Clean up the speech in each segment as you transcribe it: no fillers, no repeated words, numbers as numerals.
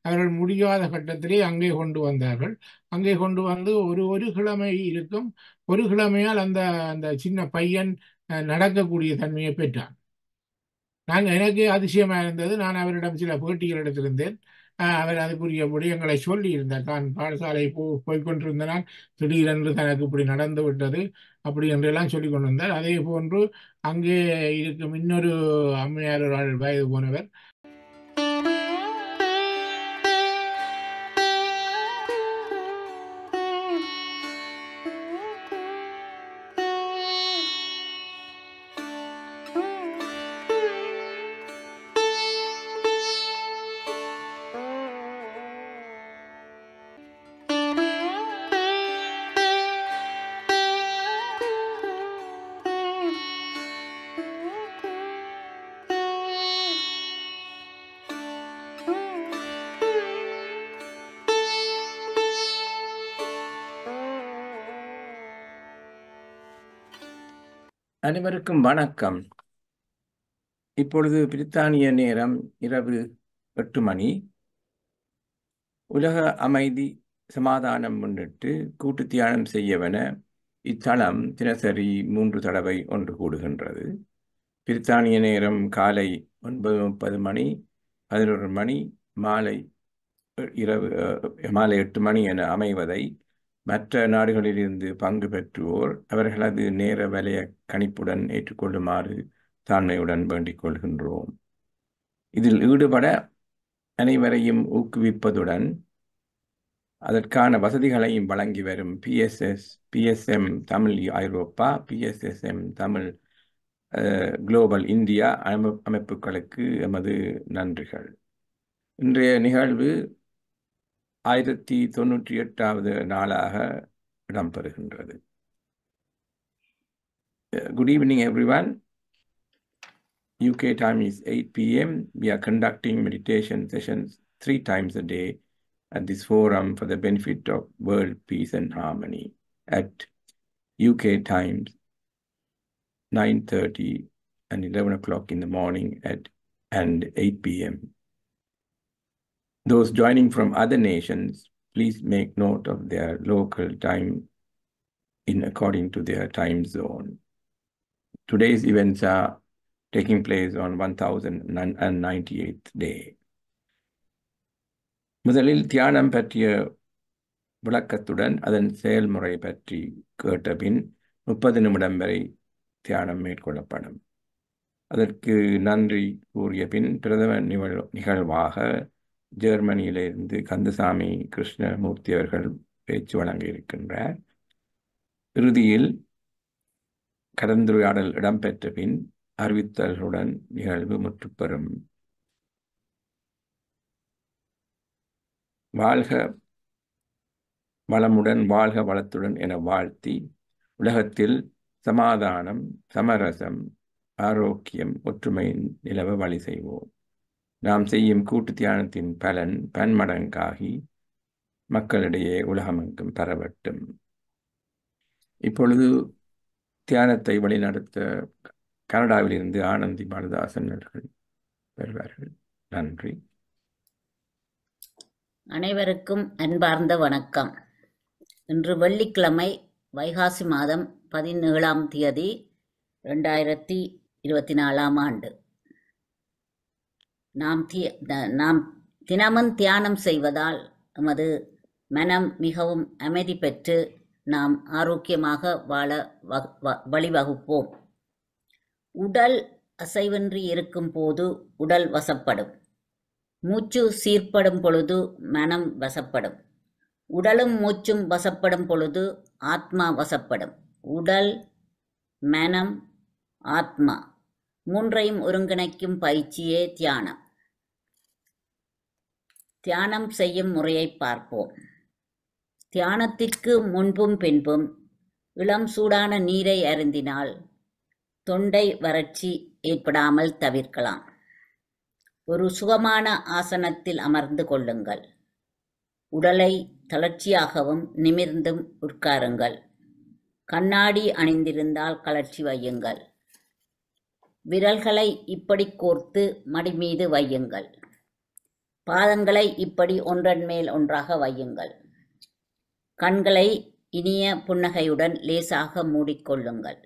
அவர்கள் முடியாத கட்டத்திலே அங்கே கொண்டு வந்தார்கள். அங்கே கொண்டு வந்து ஒரு கிழமை இருக்கும். ஒரு கிழமையால் அந்த அந்த சின்ன பையன் நடக்கக்கூடிய தன்மையை பெற்றான். எனக்கு அதிசயமாக இருந்தது. நான் அவரிடம் சில பேட்டிகள் எடுத்திருந்தேன். அவர் அதுக்குரிய விடயங்களை சொல்லி இருந்தார். தான் பாடசாலை போய்கொண்டிருந்த நான் திடீரென்று தனக்கு இப்படி நடந்து விட்டது அப்படி என்றெல்லாம் சொல்லி கொண்டிருந்தார். அதே போன்று அங்கே இருக்கும் இன்னொரு அம்மையார், ஒரு ஆள் வயது போனவர், அனைவருக்கும் வணக்கம். இப்பொழுது பிரித்தானிய நேரம் இரவு 8 மணி. உலக அமைதி சமாதானம் முன்னிட்டு கூட்டு தியானம் செய்யவென இத்தளம் தினசரி 3 தடவை ஒன்று கூடுகின்றது. பிரித்தானிய நேரம் காலை 9:30 மணி, 11 மணி, மாலை 8 மணி என அமைவதை மற்ற நாடுகளிலிருந்து பங்கு பெற்றுவோர் அவர்களது நேர வலய கணிப்புடன் ஏற்றுக்கொள்ளுமாறு தாழ்மையுடன் வேண்டிக் கொள்கின்றோம். இதில் ஈடுபட அனைவரையும் ஊக்குவிப்பதுடன் அதற்கான வசதிகளையும் வழங்கி வரும் பிஎஸ்எம் தமிழ் ஐரோப்பா, பிஎஸ்எஸ்எம் தமிழ் குளோபல் இந்தியா அமைப்புகளுக்கு எமது நன்றிகள். இன்றைய நிகழ்வு 1098வது நாளாக இடம்பெறுகின்றது. Good evening, everyone. UK time is 8 p.m. We are conducting meditation sessions 3 times a day at this forum for the benefit of world peace and harmony at UK times 9:30 and 11 o'clock in the morning and 8 p.m. Those joining from other nations, please make note of their local time in according to their time zone. Today's events are taking place on 1098th day. முதலில் தியானம் பற்றிய விளக்கத்துடன் அதன் செயல்முறை பற்றி கேட்ட பின் 30 நிமிடம் வரை தியானம் மேற்கொள்ளப்படும். அதற்கு நன்றி கூறிய பின் பிரதம நிகழ்வாக ஜெர்மனியிலிருந்து கந்தசாமி கிருஷ்ணமூர்த்தி அவர்கள் பேச்சு வழங்க இருக்கின்றார். இறுதியில் கலந்துரையாடல் இடம்பெற்ற பின் அறிவித்தல்களுடன் நிகழ்வு முற்றுப்பெறும். வாழ்க வளமுடன், வாழ்க வளத்துடன் என வாழ்த்தி உலகத்தில் சமாதானம், சமரசம், ஆரோக்கியம், ஒற்றுமை நிலவ வழி செய்வோம். நாம் செய்யும் கூட்டு தியானத்தின் பலன் பன்மடங்காகி மக்களிடையே உலகமெங்கும் பரவட்டும். இப்பொழுது தியானத்தை வழிநடத்த கனடாவிலிருந்து ஆனந்தி பாலதாசன் அவர்கள் வருவார்கள். நன்றி. அனைவருக்கும் அன்பார்ந்த வணக்கம். இன்று வெள்ளிக்கிழமை வைகாசி மாதம் 17ஆம் தேதி 2024ஆம் ஆண்டு. நாம் தினமும் தியானம் செய்வதால் நமது மனம் மிகவும் அமைதி பெற்று நாம் ஆரோக்கியமாக வாழ வழிவகுப்போம். உடல் அசைவின்றி இருக்கும் போது உடல் வசப்படும். மூச்சு சீர்படும் பொழுது மனம் வசப்படும். உடலும் மூச்சும் வசப்படும் பொழுது ஆத்மா வசப்படும். உடல், மனம், ஆத்மா மூன்றையும் ஒருங்கிணைக்கும் பயிற்சியே தியானம். தியானம் செய்யும் முறையை பார்ப்போம். தியானத்திற்கு முன்பும் பின்பும் இளம் சூடான நீரை அருந்தினால் தொண்டை வறட்சி ஏற்படாமல் தவிர்க்கலாம். ஒரு சுகமான ஆசனத்தில் அமர்ந்து கொள்ளுங்கள். உடலை தளர்ச்சியாகவும் நிமிர்ந்தும் உட்காருங்கள். கண்ணாடி அணிந்திருந்தால் கழற்றி வையுங்கள். விரல்களை இப்படி கோர்த்து மடி மீது வையுங்கள். பாதங்களை இப்படி ஒன்றன் மேல் ஒன்றாக வையுங்கள். கண்களை இனிய புன்னகையுடன் லேசாக மூடிக்கொள்ளுங்கள்.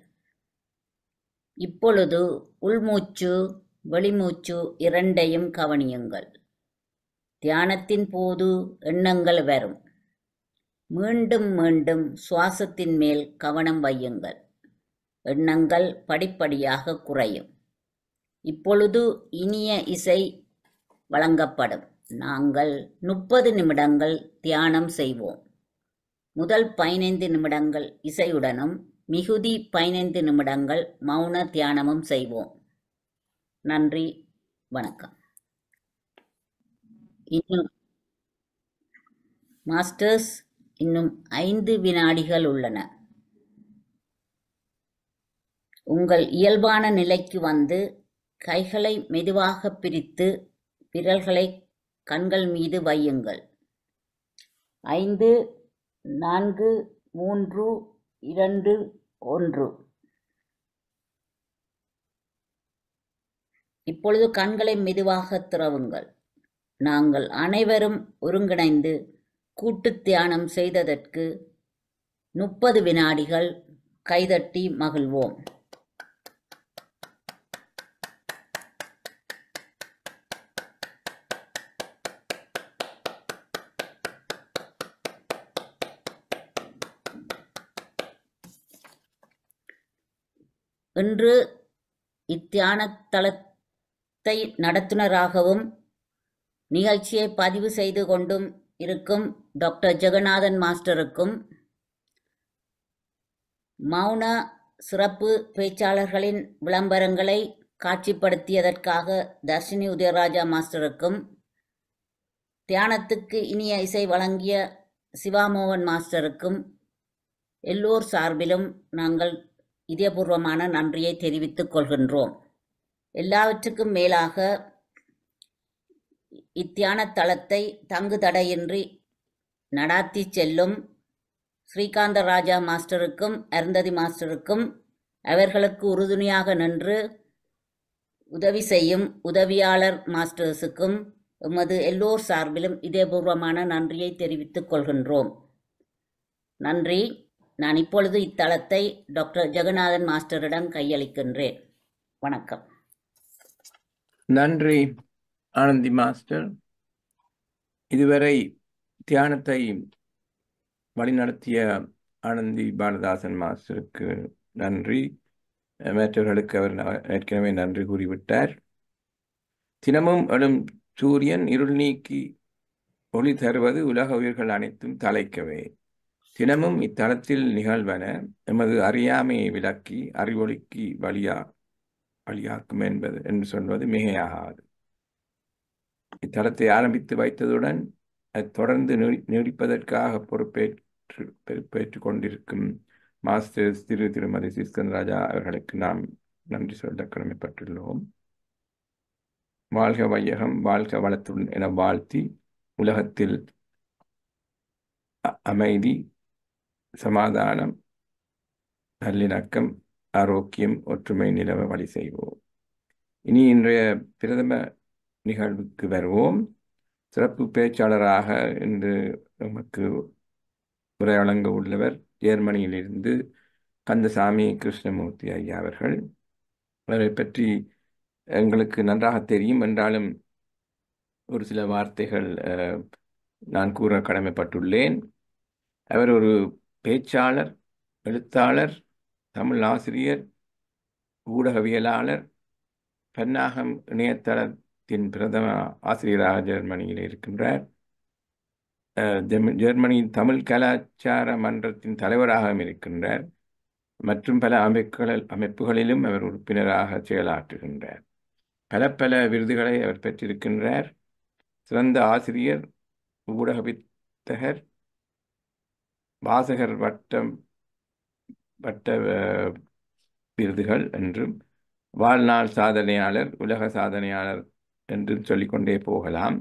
இப்பொழுது உள்மூச்சு வெளிமூச்சு இரண்டையும் கவனியுங்கள். தியானத்தின் போது எண்ணங்கள் வரும். மீண்டும் மீண்டும் சுவாசத்தின் மேல் கவனம் வையுங்கள். எண்ணங்கள் படிப்படியாக குறையும். இப்பொழுது இனிய இசை வழங்கப்படும். நாங்கள் 30 நிமிடங்கள் தியானம் செய்வோம். முதல் 15 நிமிடங்கள் இசையுடனும் மிகுதி 15 நிமிடங்கள் மௌன தியானமும் செய்வோம். நன்றி, வணக்கம். இன்னும் மாஸ்டர்ஸ், இன்னும் 5 வினாடிகள் உள்ளன. உங்கள் இயல்பான நிலைக்கு வந்து கைகளை மெதுவாக பிரித்து விரல்களை கண்கள் மீது வையுங்கள். 5, 4, 3, 2, 1. இப்பொழுது கண்களை மெதுவாக திறவுங்கள். நாங்கள் அனைவரும் ஒருங்கிணைந்து கூட்டு தியானம் செய்ததற்கு 30 வினாடிகள் கைதட்டி மகிழ்வோம். இன்று இத்தியான தளத்தை நடத்துனராகவும் நிகழ்ச்சியை பதிவு செய்து கொண்டும் இருக்கும் டாக்டர் ஜெகநாதன் மாஸ்டருக்கும், மௌன சிறப்பு பேச்சாளர்களின் விளம்பரங்களை காட்சிப்படுத்தியதற்காக தர்ஷினி உதயராஜா மாஸ்டருக்கும், தியானத்துக்கு இனிய இசை வழங்கிய சிவாமோகன் மாஸ்டருக்கும் எல்லோர் சார்பிலும் நாங்கள் இதயபூர்வமான நன்றியை தெரிவித்துக் கொள்கின்றோம். எல்லாவற்றுக்கும் மேலாக இத்தியான தளத்தை தங்கு தடையின்றி நடாத்தி செல்லும் ஸ்ரீகாந்த ராஜா மாஸ்டருக்கும் அருந்ததி மாஸ்டருக்கும், அவர்களுக்கு உறுதுணையாக நின்று உதவி செய்யும் உதவியாளர் மாஸ்டர்ஸுக்கும் எமது எல்லோர் சார்பிலும் இதயபூர்வமான நன்றியை தெரிவித்துக் கொள்கின்றோம். நன்றி. நான் இப்பொழுது இத்தளத்தை டாக்டர் ஜெகநாதன் மாஸ்டரிடம் கையளிக்கின்றேன். வணக்கம். நன்றி ஆனந்தி மாஸ்டர். இதுவரை தியானத்தை வழிநடத்திய ஆனந்தி பாலதாசன் மாஸ்டருக்கு நன்றி. மற்றவர்களுக்கு அவர் ஏற்கனவே நன்றி கூறிவிட்டார். தினமும் எழும் சூரியன் இருள் நீக்கி ஒளி தருவது உலக உயிர்கள் அனைத்தும் தலைக்கவே. தினமும் இத்தலத்தில் நிகழ்வன எமது அறியாமையை விளக்கி அறிவொளிக்கு வழியாக்கும் என்று சொல்வது மிகையாகாது. இத்தலத்தை ஆரம்பித்து வைத்ததுடன் அது தொடர்ந்து நீடிப்பதற்காக பொறுப்பேற்றுக் கொண்டிருக்கும் மாஸ்டர்ஸ் திருமதி சிஸ்கன் ராஜா அவர்களுக்கு நாம் நன்றி சொல்ல கடமைப்பட்டுள்ளோம். வாழ்க வையகம், வாழ்க வளத்துடன் என வாழ்த்தி உலகத்தில் அமைதி, சமாதானம், நல்லிணக்கம், ஆரோக்கியம், ஒற்றுமை நிலவ வழி செய்வோம். இனி இன்றைய பிரதம நிகழ்வுக்கு வருவோம். சிறப்பு பேச்சாளராக இன்று நமக்கு உரை வழங்க உள்ளவர் ஜெர்மனியிலிருந்து கந்தசாமி கிருஷ்ணமூர்த்தி ஐயா அவர்கள். அவரை பற்றி எங்களுக்கு நன்றாக தெரியும் என்றாலும் ஒரு சில வார்த்தைகள் நான் கூற கடமைப்பட்டுள்ளேன். அவர் ஒரு பேச்சாளர், எழுத்தாளர், தமிழ் ஆசிரியர், ஊடகவியலாளர், பன்னாகம் இணையதளத்தின் பிரதம ஆசிரியராக ஜெர்மனியில் இருக்கின்றார். ஜெர்மனி தமிழ் கலாச்சார மன்றத்தின் தலைவராகவும் இருக்கின்றார். மற்றும் பல அமைப்புகளிலும் அவர் உறுப்பினராக செயலாற்றுகின்றார். பல விருதுகளை அவர் பெற்றிருக்கின்றார். சிறந்த ஆசிரியர், ஊடக வித்தகர், வாசகர் வட்ட விருதுகள் என்றும், வாழ்நாள் சாதனையாளர், உலக சாதனையாளர் என்றும் சொல்லிக்கொண்டே போகலாம்.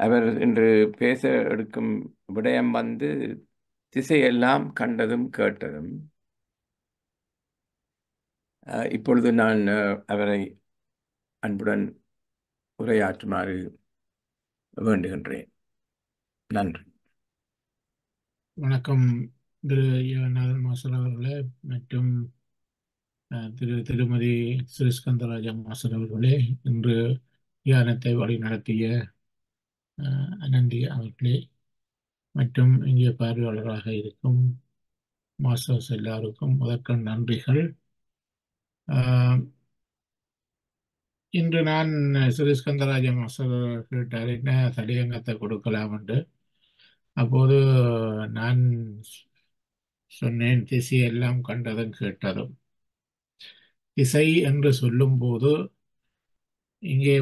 அவர் இன்று பேச எடுக்கும் விடயம் திசையெல்லாம் கண்டதும் கேட்டதும். இப்பொழுது நான் அவரை அன்புடன் உரையாற்றுமாறு வேண்டுகின்றேன். நன்றி. வணக்கம் திரு யோகநாதன் மாஸ்டர் அவர்களே மற்றும் திருமதி ஸ்ரீஸ்கந்தராஜா மாஸ்டர் அவர்களே, இன்று தியானத்தை வழி நடத்திய அனந்தி அவர்களே மற்றும் இங்கே பார்வையாளராக இருக்கும் மாஸ்டர்ஸ் எல்லாருக்கும் முதற்கண் நன்றிகள். இன்று நான் ஸ்ரீஸ்கந்தராஜா மாஸ்டர் கேட்டார் என்ன தலையங்கத்தை கொடுக்கலாம் என்று. அப்போது நான் சொன்னேன், திசையெல்லாம் கண்டதும் கேட்டதும். திசை என்று சொல்லும்போது இங்கே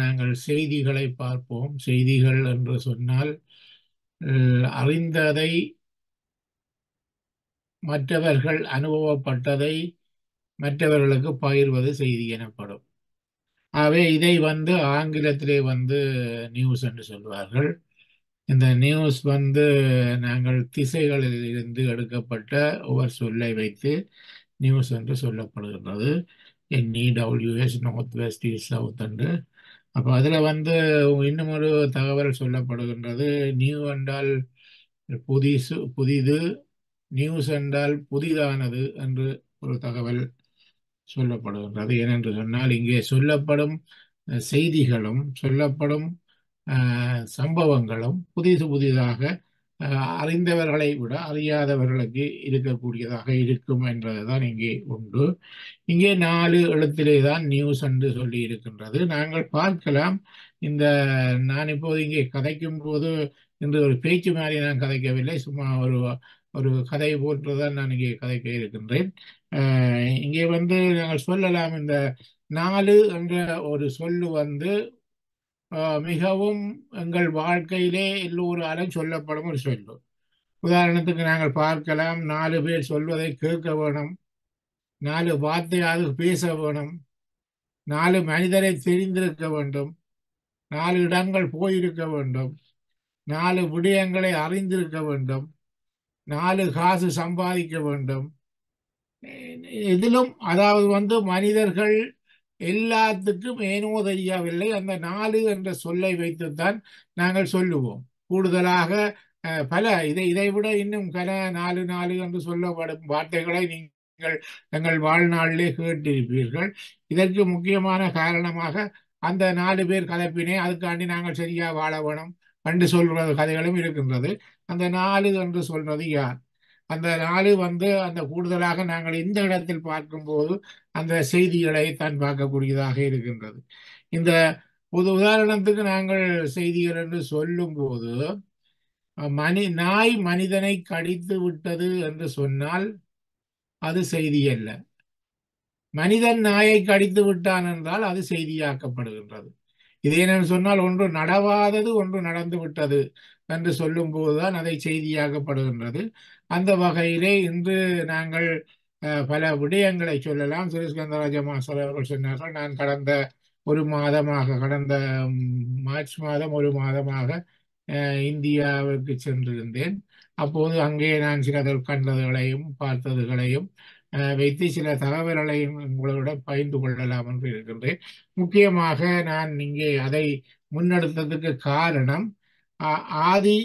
நாங்கள் செய்திகளை பார்ப்போம். செய்திகள் என்று சொன்னால் அறிந்ததை, மற்றவர்கள் அனுபவப்பட்டதை மற்றவர்களுக்கு பகிர்வது செய்தி எனப்படும். ஆகவே இதை ஆங்கிலத்திலே நியூஸ் என்று சொல்வார்கள். இந்த நியூஸ் நாங்கள் திசைகளில் இருந்து எடுக்கப்பட்ட ஒவ்வொரு சொல்லை வைத்து நியூஸ் என்று சொல்லப்படுகின்றது. NEWS, north west, east, south என்று. அப்போ அதில் இன்னும் ஒரு தகவல் சொல்லப்படுகின்றது. நியூ என்றால் புதிது, நியூஸ் என்றால் புதிதானது என்று ஒரு தகவல் சொல்லப்படுகின்றது. ஏனென்று சொன்னால் இங்கே சொல்லப்படும் செய்திகளும் சொல்லப்படும் சம்பவங்களும் புதிதாக அறிந்தவர்களை விட அறியாதவர்களுக்கு இருக்கக்கூடியதாக இருக்கும் என்பதுதான் இங்கே உண்டு. இங்கே 4 எழுத்திலே தான் நியூஸ் என்று சொல்லி இருக்கின்றது. நாங்கள் பார்க்கலாம். நான் இப்போது இங்கே கதைக்கும் போது இன்று ஒரு பேச்சு மாதிரி நான் கதைக்கவில்லை, சும்மா ஒரு கதை போன்றுதான் நான் இங்கே கதைக்க இருக்கின்றேன். இங்கே நாங்கள் சொல்லலாம், இந்த 4 என்ற ஒரு சொல்லு மிகவும் எங்கள் வாழ்க்கையிலே எல்லோராலும் சொல்லப்படும் ஒரு சொல்லு. உதாரணத்துக்கு நாங்கள் பார்க்கலாம், 4 பேர் சொல்வதை கேட்க வேணும், 4 வார்த்தையாவது பேச வேணும், 4 மனிதரை தெரிந்திருக்க வேண்டும், 4 இடங்கள் போயிருக்க வேண்டும், 4 விடயங்களை அறிந்திருக்க வேண்டும், 4 காசு சம்பாதிக்க வேண்டும். இதிலும் அதாவது மனிதர்கள் எல்லாத்துக்கும் ஏனோ தெரியவில்லை, அந்த 4 என்ற சொல்லை வைத்துத்தான் நாங்கள் சொல்லுவோம். கூடுதலாக பல இதை விட இன்னும் பல 4 என்று சொல்லப்படும் வார்த்தைகளை நீங்கள் எங்கள் வாழ்நாளிலே கேட்டிருப்பீர்கள். இதற்கு முக்கியமான காரணமாக அந்த 4 பேர் கலப்பினை அதுக்காண்டி நாங்கள் சரியா வாழ வேணும் என்று சொல்றது கதைகளும் இருக்கின்றது. அந்த 4 என்று சொல்றது யார்? அந்த 4 அந்த கூடுதலாக நாங்கள் இந்த இடத்தில் பார்க்கும்போது அந்த செய்திகளை தான் பார்க்கக்கூடியதாக இருக்கின்றது. இந்த உதாரணத்துக்கு நாங்கள் செய்திகள் என்று சொல்லும் போது, நாய் மனிதனை கடித்து விட்டது என்று சொன்னால் அது செய்தி அல்ல. மனிதன் நாயை கடித்து விட்டான் என்றால் அது செய்தியாக்கப்படுகின்றது. இது என்னன்னு சொன்னால், ஒன்று நடவாதது ஒன்று நடந்து விட்டது என்று சொல்லும் போதுதான் அதை செய்தியாக்கப்படுகின்றது. அந்த வகையிலே இன்று நாங்கள் பல விடயங்களை சொல்லலாம். ஸ்ரீஸ்கந்தராஜா மாஸ்டர் அவர்கள் சொன்னார்கள், நான் கடந்த மார்ச் மாதம் ஒரு மாதமாக இந்தியாவுக்கு சென்றிருந்தேன். அப்போது அங்கே நான் சில கண்டதுகளையும் பார்த்ததுகளையும் வைத்து சில தகவல்களையும் உங்களுடன் பகிர்ந்து கொள்ளலாம் என்று இருக்கின்றேன். முக்கியமாக நான் இங்கே அதை முன்னெடுத்ததுக்கு காரணம், ஆதி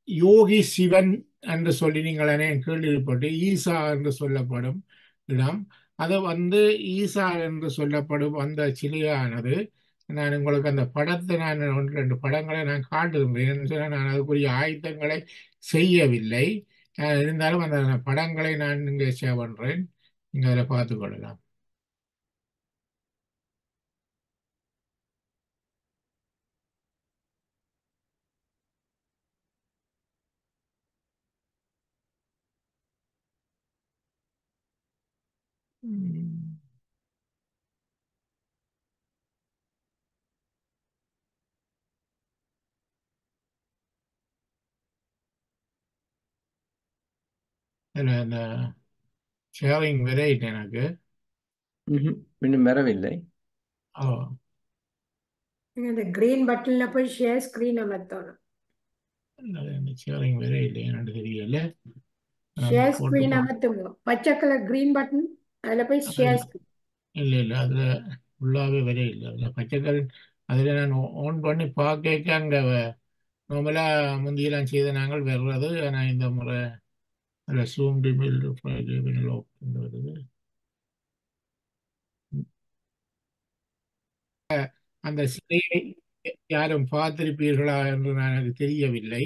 யோகி சிவன் என்று சொல்லி நீங்கள் கேள்விப்பட்டு ஈசா என்று சொல்லப்படும் இடம். அது ஈசா என்று சொல்லப்படும் அந்த சிலையானது, நான் உங்களுக்கு அந்த படத்தை நான் 2 படங்களை நான் காட்டுகின்றேன். நான் அதுக்குரிய ஆயத்தங்களை செய்யவில்லை. இருந்தாலும் அந்த படங்களை நான் இங்கே ஷேர் பண்றேன், நீங்க அதில் பார்த்து கொள்ளலாம். இந்த ஷேரிங் வெரைட் எனக்கு இன்னும் வரவில்லை. இந்த கிரீன் பட்டன்ல போய் ஷேர் ஸ்கிரீன் அமர்த்தணும். ஷேரிங் வெரைட் என்னன்னு தெரியல. ஷேர் ஸ்கிரீன் அமர்த்துங்க. பச்சை கலர் கிரீன் பட்டன், அதுல போய் ஷேர் ஸ்கிரீன். இல்ல அதுல ஃபுல்லாவே வரையில்லை. அதுல பச்சை கலர் அதில் நான் ஓன் பண்ணி பார்க்க அங்கே நார்மலாக முந்தியெல்லாம் செய்த நாங்கள் வர்றது. ஆனால் இந்த முறை அதில் சூம் டிமில் வருது. அந்த சிலையை யாரும் பார்த்திருப்பீர்களா என்று நான் எனக்கு தெரியவில்லை.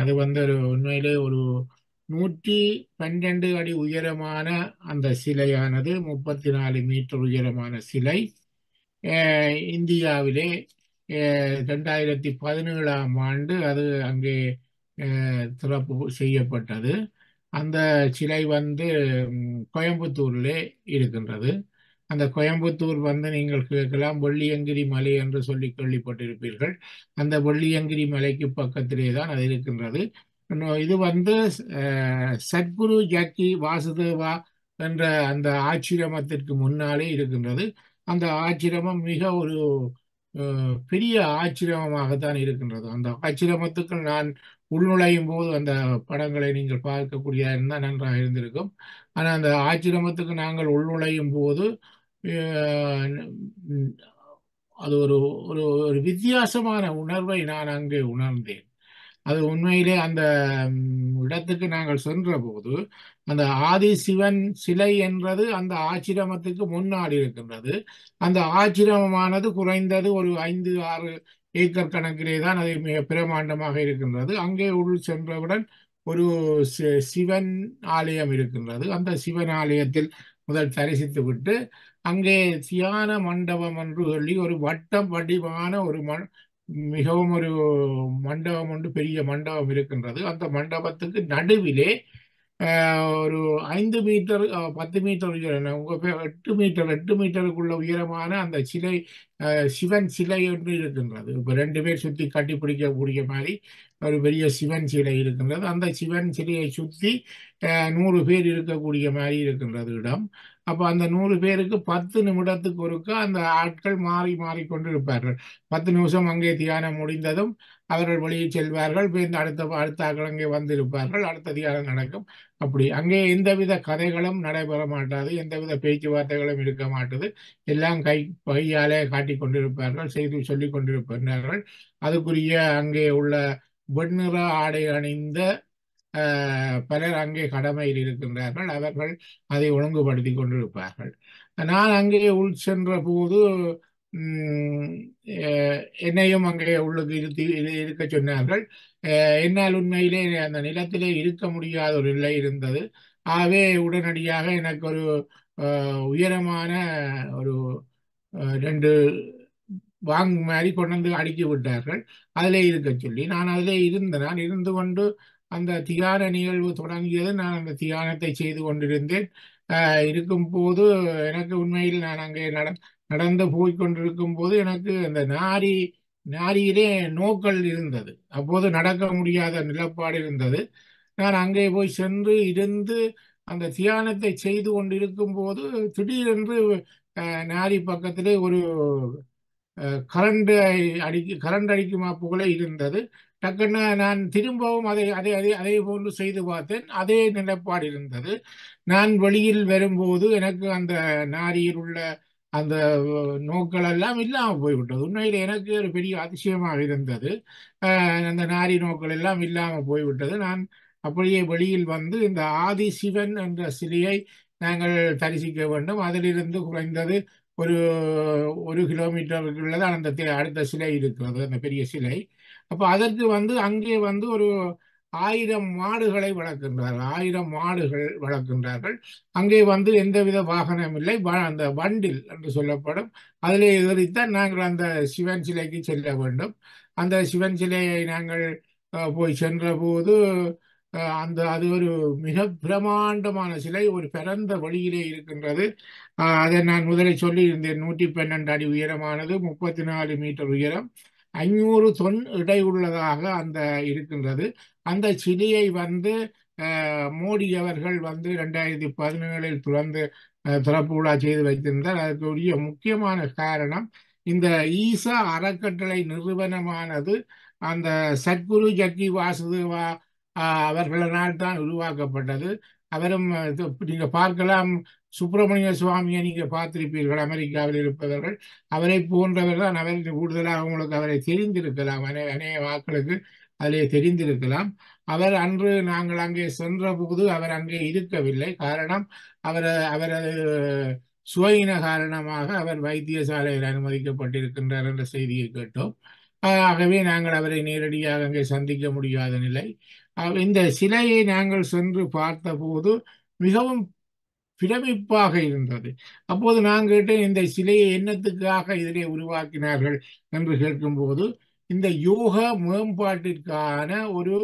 அது வந்து ஒரு உண்மையிலே ஒரு 112 அடி உயரமான அந்த சிலையானது, 34 மீட்டர் உயரமான சிலை இந்தியாவிலே 2017ஆம் ஆண்டு அது அங்கே திறப்பு செய்யப்பட்டது. அந்த சிலை வந்து கோயம்புத்தூரிலே இருக்கின்றது. அந்த கோயம்புத்தூர் வந்து நீங்கள் கேட்கலாம், வெள்ளியங்கிரி மலை என்று சொல்லி கேள்விப்பட்டிருப்பீர்கள். அந்த வெள்ளியங்கிரி மலைக்கு பக்கத்திலே தான் அது இருக்கின்றது. இது வந்து சத்குரு ஜக்கி வாசுதேவா என்ற அந்த ஆச்சிரமத்திற்கு முன்னாலே இருக்கின்றது. அந்த ஆச்சிரமம் மிக ஒரு பெரிய ஆச்சிரமமாகத்தான் இருக்கின்றது. அந்த ஆச்சிரமத்துக்கு நான் உள்நுழையும் போது அந்த படங்களை நீங்கள் பார்க்கக்கூடிய இருந்தால் நன்றாக இருந்திருக்கும். ஆனால் அந்த ஆச்சிரமத்துக்கு நாங்கள் உள்நுழையும் போது அது ஒரு ஒரு ஒரு வித்தியாசமான உணர்வை நான் அங்கே உணர்ந்தேன். அது உண்மையிலே அந்த இடத்துக்கு நாங்கள் சென்ற போது அந்த ஆதி சிவன் சிலை என்றது அந்த ஆச்சிரமத்துக்கு முன்னாடி இருக்கின்றது. அந்த ஆச்சிரமமானது குறைந்தது ஒரு 5-6 ஏக்கர் கணக்கிலே தான் அது மிக பிரமாண்டமாக இருக்கின்றது. அங்கே உள் சென்றவுடன் ஒரு சிவன் ஆலயம் இருக்கின்றது. அந்த சிவன் ஆலயத்தில் முதல் தரிசித்து விட்டு அங்கே தியான மண்டபம் என்று சொல்லி ஒரு வட்டம் வடிவான ஒரு மிகவும் ஒரு மண்டபம் ஒன்று, பெரிய மண்டபம் இருக்கின்றது. அந்த மண்டபத்துக்கு நடுவிலே ஒரு 5 மீட்டர் 10 மீட்டர் உயரம், 8 மீட்டருக்குள்ள உயரமான அந்த சிலை, சிவன் சிலை ஒன்று இருக்கின்றது. இப்போ 2 பேர் சுற்றி கட்டி பிடிக்கக்கூடிய மாதிரி ஒரு பெரிய சிவன் சிலை இருக்கின்றது. அந்த சிவன் சிலையை சுற்றி 100 பேர் இருக்கக்கூடிய மாதிரி இருக்கின்றது இடம். அப்போ அந்த 100 பேருக்கு 10 நிமிடத்துக்கு ஒருக்கா அந்த ஆட்கள் மாறி மாறிக்கொண்டு இருப்பார்கள். 10 நிமிஷம் அங்கே தியானம் முடிந்ததும் அவர்கள் வெளியே செல்வார்கள். இந்த அடுத்த ஆட்கள் அங்கே வந்திருப்பார்கள். அடுத்த தியானம் நடக்கும். அப்படி அங்கே எந்தவித கதைகளும் நடைபெற மாட்டாது, எந்தவித பேச்சுவார்த்தைகளும் இருக்க மாட்டது. எல்லாம் கையாலே காட்டிக் கொண்டிருப்பார்கள், செய்து சொல்லிக் கொண்டிருப்பார்கள். அதுக்குரிய அங்கே உள்ள வெண்ணிற ஆடை அணிந்த பலர் அங்கே கடமையில் இருக்கின்றார்கள். அவர்கள் அதை ஒழுங்குபடுத்தி கொண்டிருப்பார்கள். நான் அங்கே உள் சென்ற போது என்னையும் அங்கே உள்ளுக்கு இருக்க சொன்னார்கள். என்னால் உண்மையிலே அந்த நிலத்திலே இருக்க முடியாத ஒரு நிலை இருந்தது. ஆகவே உடனடியாக எனக்கு ஒரு உயரமான ஒரு 2 மாதிரி கொண்டு வந்து அடுக்கி விட்டார்கள். அதிலே இருக்க சொல்லி நான் அதிலே இருந்தேன். நான் இருந்து கொண்டு அந்த தியான நிகழ்வு தொடங்கியது. நான் அந்த தியானத்தை செய்து கொண்டிருந்தேன். இருக்கும் போது எனக்கு உண்மையில் நான் அங்கே நடந்து போய்கொண்டிருக்கும் போது எனக்கு அந்த நாரியிலே நோக்கள் இருந்தது. அப்போது நடக்க முடியாத நிலப்பாடு இருந்தது. நான் அங்கே போய் சென்று இருந்து அந்த தியானத்தை செய்து கொண்டிருக்கும் போது திடீரென்று நாரி பக்கத்திலே ஒரு கரண்ட் அடிக்குமா போல இருந்தது. டக்குன்னு நான் திரும்பவும் அதை அதை அதே அதே போன்று செய்து பார்த்தேன். அதே நிலைப்பாடு இருந்தது. நான் வெளியில் வரும்போது எனக்கு அந்த நாரியில் உள்ள அந்த நோக்கள் எல்லாம் இல்லாமல் போய்விட்டது. உண்மையில் எனக்கு ஒரு பெரிய அதிசயமாக இருந்தது. அந்த நாரி நோக்கள் எல்லாம் இல்லாமல் போய்விட்டது. நான் அப்படியே வெளியில் வந்து இந்த ஆதி சிவன் என்ற சிலையை நாங்கள் தரிசிக்க வேண்டும். அதிலிருந்து குறைந்தது ஒரு 1 கிலோமீட்டருக்குள்ளதான் அந்த அடுத்த சிலை இருக்கிறது, அந்த பெரிய சிலை. அப்போ அதற்கு வந்து அங்கே வந்து ஒரு 1000 மாடுகளை வளர்க்கின்றார்கள். 1000 மாடுகள் வளர்க்கின்றார்கள். அங்கே வந்து எந்தவித வாகனம் இல்லை. அந்த வண்டில் என்று சொல்லப்படும் அதிலே ஏறித்தான் நாங்கள் அந்த சிவன் சிலைக்கு செல்ல வேண்டும். அந்த சிவன் சிலையை நாங்கள் போய் சென்ற போது அது ஒரு மிக பிரமாண்டமான சிலை, ஒரு பரந்த வழியிலே இருக்கின்றது. அதை நான் முதலில் சொல்லியிருந்தேன். 112 அடி உயரமானது, 34 மீட்டர் உயரம், 500 தொன் எடை உள்ளதாக அந்த இருக்கின்றது. அந்த சிலையை வந்து மோடி அவர்கள் வந்து 2017 திறப்பு விழா செய்து வைத்திருந்தார். அதற்குரிய முக்கியமான காரணம் இந்த ஈசா அறக்கட்டளை நிறுவனமானது அந்த சத்குரு ஜக்கி வாசுதேவா அவர்களால் தான் உருவாக்கப்பட்டது. அவரும் நீங்க பார்க்கலாம். சுப்பிரமணிய சுவாமியை நீங்க பார்த்திருப்பீர்கள், அமெரிக்காவில் இருப்பவர்கள். அவரை போன்றவர் தான். அவருக்கு கூடுதலாக உங்களுக்கு அவரை தெரிந்திருக்கலாம், அநேக வாக்களுக்கு அதிலே தெரிந்திருக்கலாம். அவர் அன்று நாங்கள் அங்கே சென்ற போது அவர் அங்கே இருக்கவில்லை. காரணம், அவரது சுவையின காரணமாக அவர் வைத்தியசாலையில் அனுமதிக்கப்பட்டிருக்கின்றார் என்ற செய்தியை கேட்டோம். ஆகவே நாங்கள் அவரை நேரடியாக அங்கே சந்திக்க முடியாத நிலை. இந்த சிலையை நாங்கள் சென்று பார்த்தபோது மிகவும் பிரமிப்பாக இருந்தது. அப்போது நான் கேட்டேன், இந்த சிலையை என்னத்துக்காக இதிலே உருவாக்கினார்கள் என்று கேட்கும்போது, இந்த யோக மேம்பாட்டிற்கான ஒரு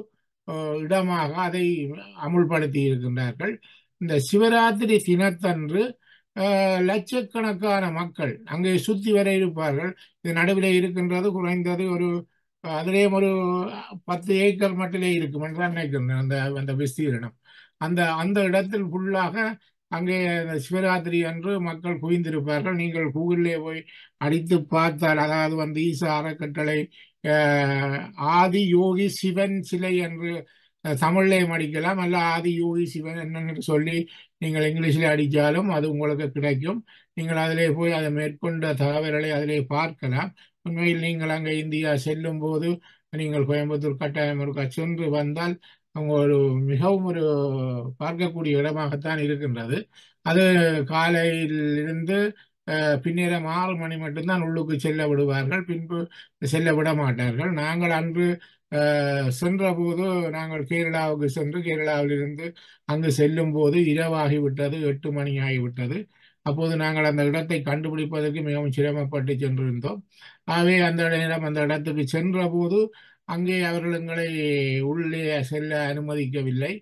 இடமாக அதை அமுல்படுத்தி இருக்கின்றார்கள். இந்த சிவராத்திரி தினத்தன்று லட்சக்கணக்கான மக்கள் அங்கே சுற்றி வர இருப்பார்கள். இது நடுவில் இருக்கின்றது குறைந்தது ஒரு அதிலேயும் ஒரு 10 ஏக்கர் மட்டிலே இருக்கும் என்று நினைக்கின்றேன் அந்த அந்த விஸ்தீரணம். அந்த அந்த இடத்தில் ஃபுல்லாக அங்கே சிவராத்திரி அன்று மக்கள் குவிந்திருப்பார்கள். நீங்கள் கூகுளிலே போய் அடித்து பார்த்தால், அதாவது ஈசா அறக்கட்டளை ஆதி யோகி சிவன் சிலை என்று தமிழ்லையும் அடிக்கலாம், அல்ல ஆதி யோகி சிவன் என்னன்னு சொல்லி நீங்கள் இங்கிலீஷில் அடித்தாலும் அது உங்களுக்கு கிடைக்கும். நீங்கள் அதிலே போய் அதை மேற்கொண்ட தகவல்களை அதிலே பார்க்கலாம். உண்மையில் நீங்கள் அங்கே இந்தியா செல்லும் போது நீங்கள் கோயம்புத்தூர் கட்டாயம் ஒரு சென்று வந்தால் அவங்க ஒரு மிகவும் ஒரு பார்க்கக்கூடிய இடமாகத்தான் இருக்கின்றது. அது காலையிலிருந்து பின்னிரம் 6 மணி மட்டும்தான் உள்ளுக்கு செல்ல விடுவார்கள், பின்பு செல்ல விட மாட்டார்கள். நாங்கள் அன்று சென்ற போது நாங்கள் கேரளாவுக்கு சென்று கேரளாவிலிருந்து அங்கு செல்லும் போது இரவாகிவிட்டது, 8 மணி ஆகிவிட்டது. அப்போது நாங்கள் அந்த இடத்தை கண்டுபிடிப்பதற்கு மிகவும் சிரமப்பட்டு சென்றிருந்தோம். ஆகவே அந்த நேரம் அந்த இடத்துக்கு சென்ற போது அங்கே அவர்கள் எங்களை உள்ளே செல்ல அனுமதிக்கவில்லை.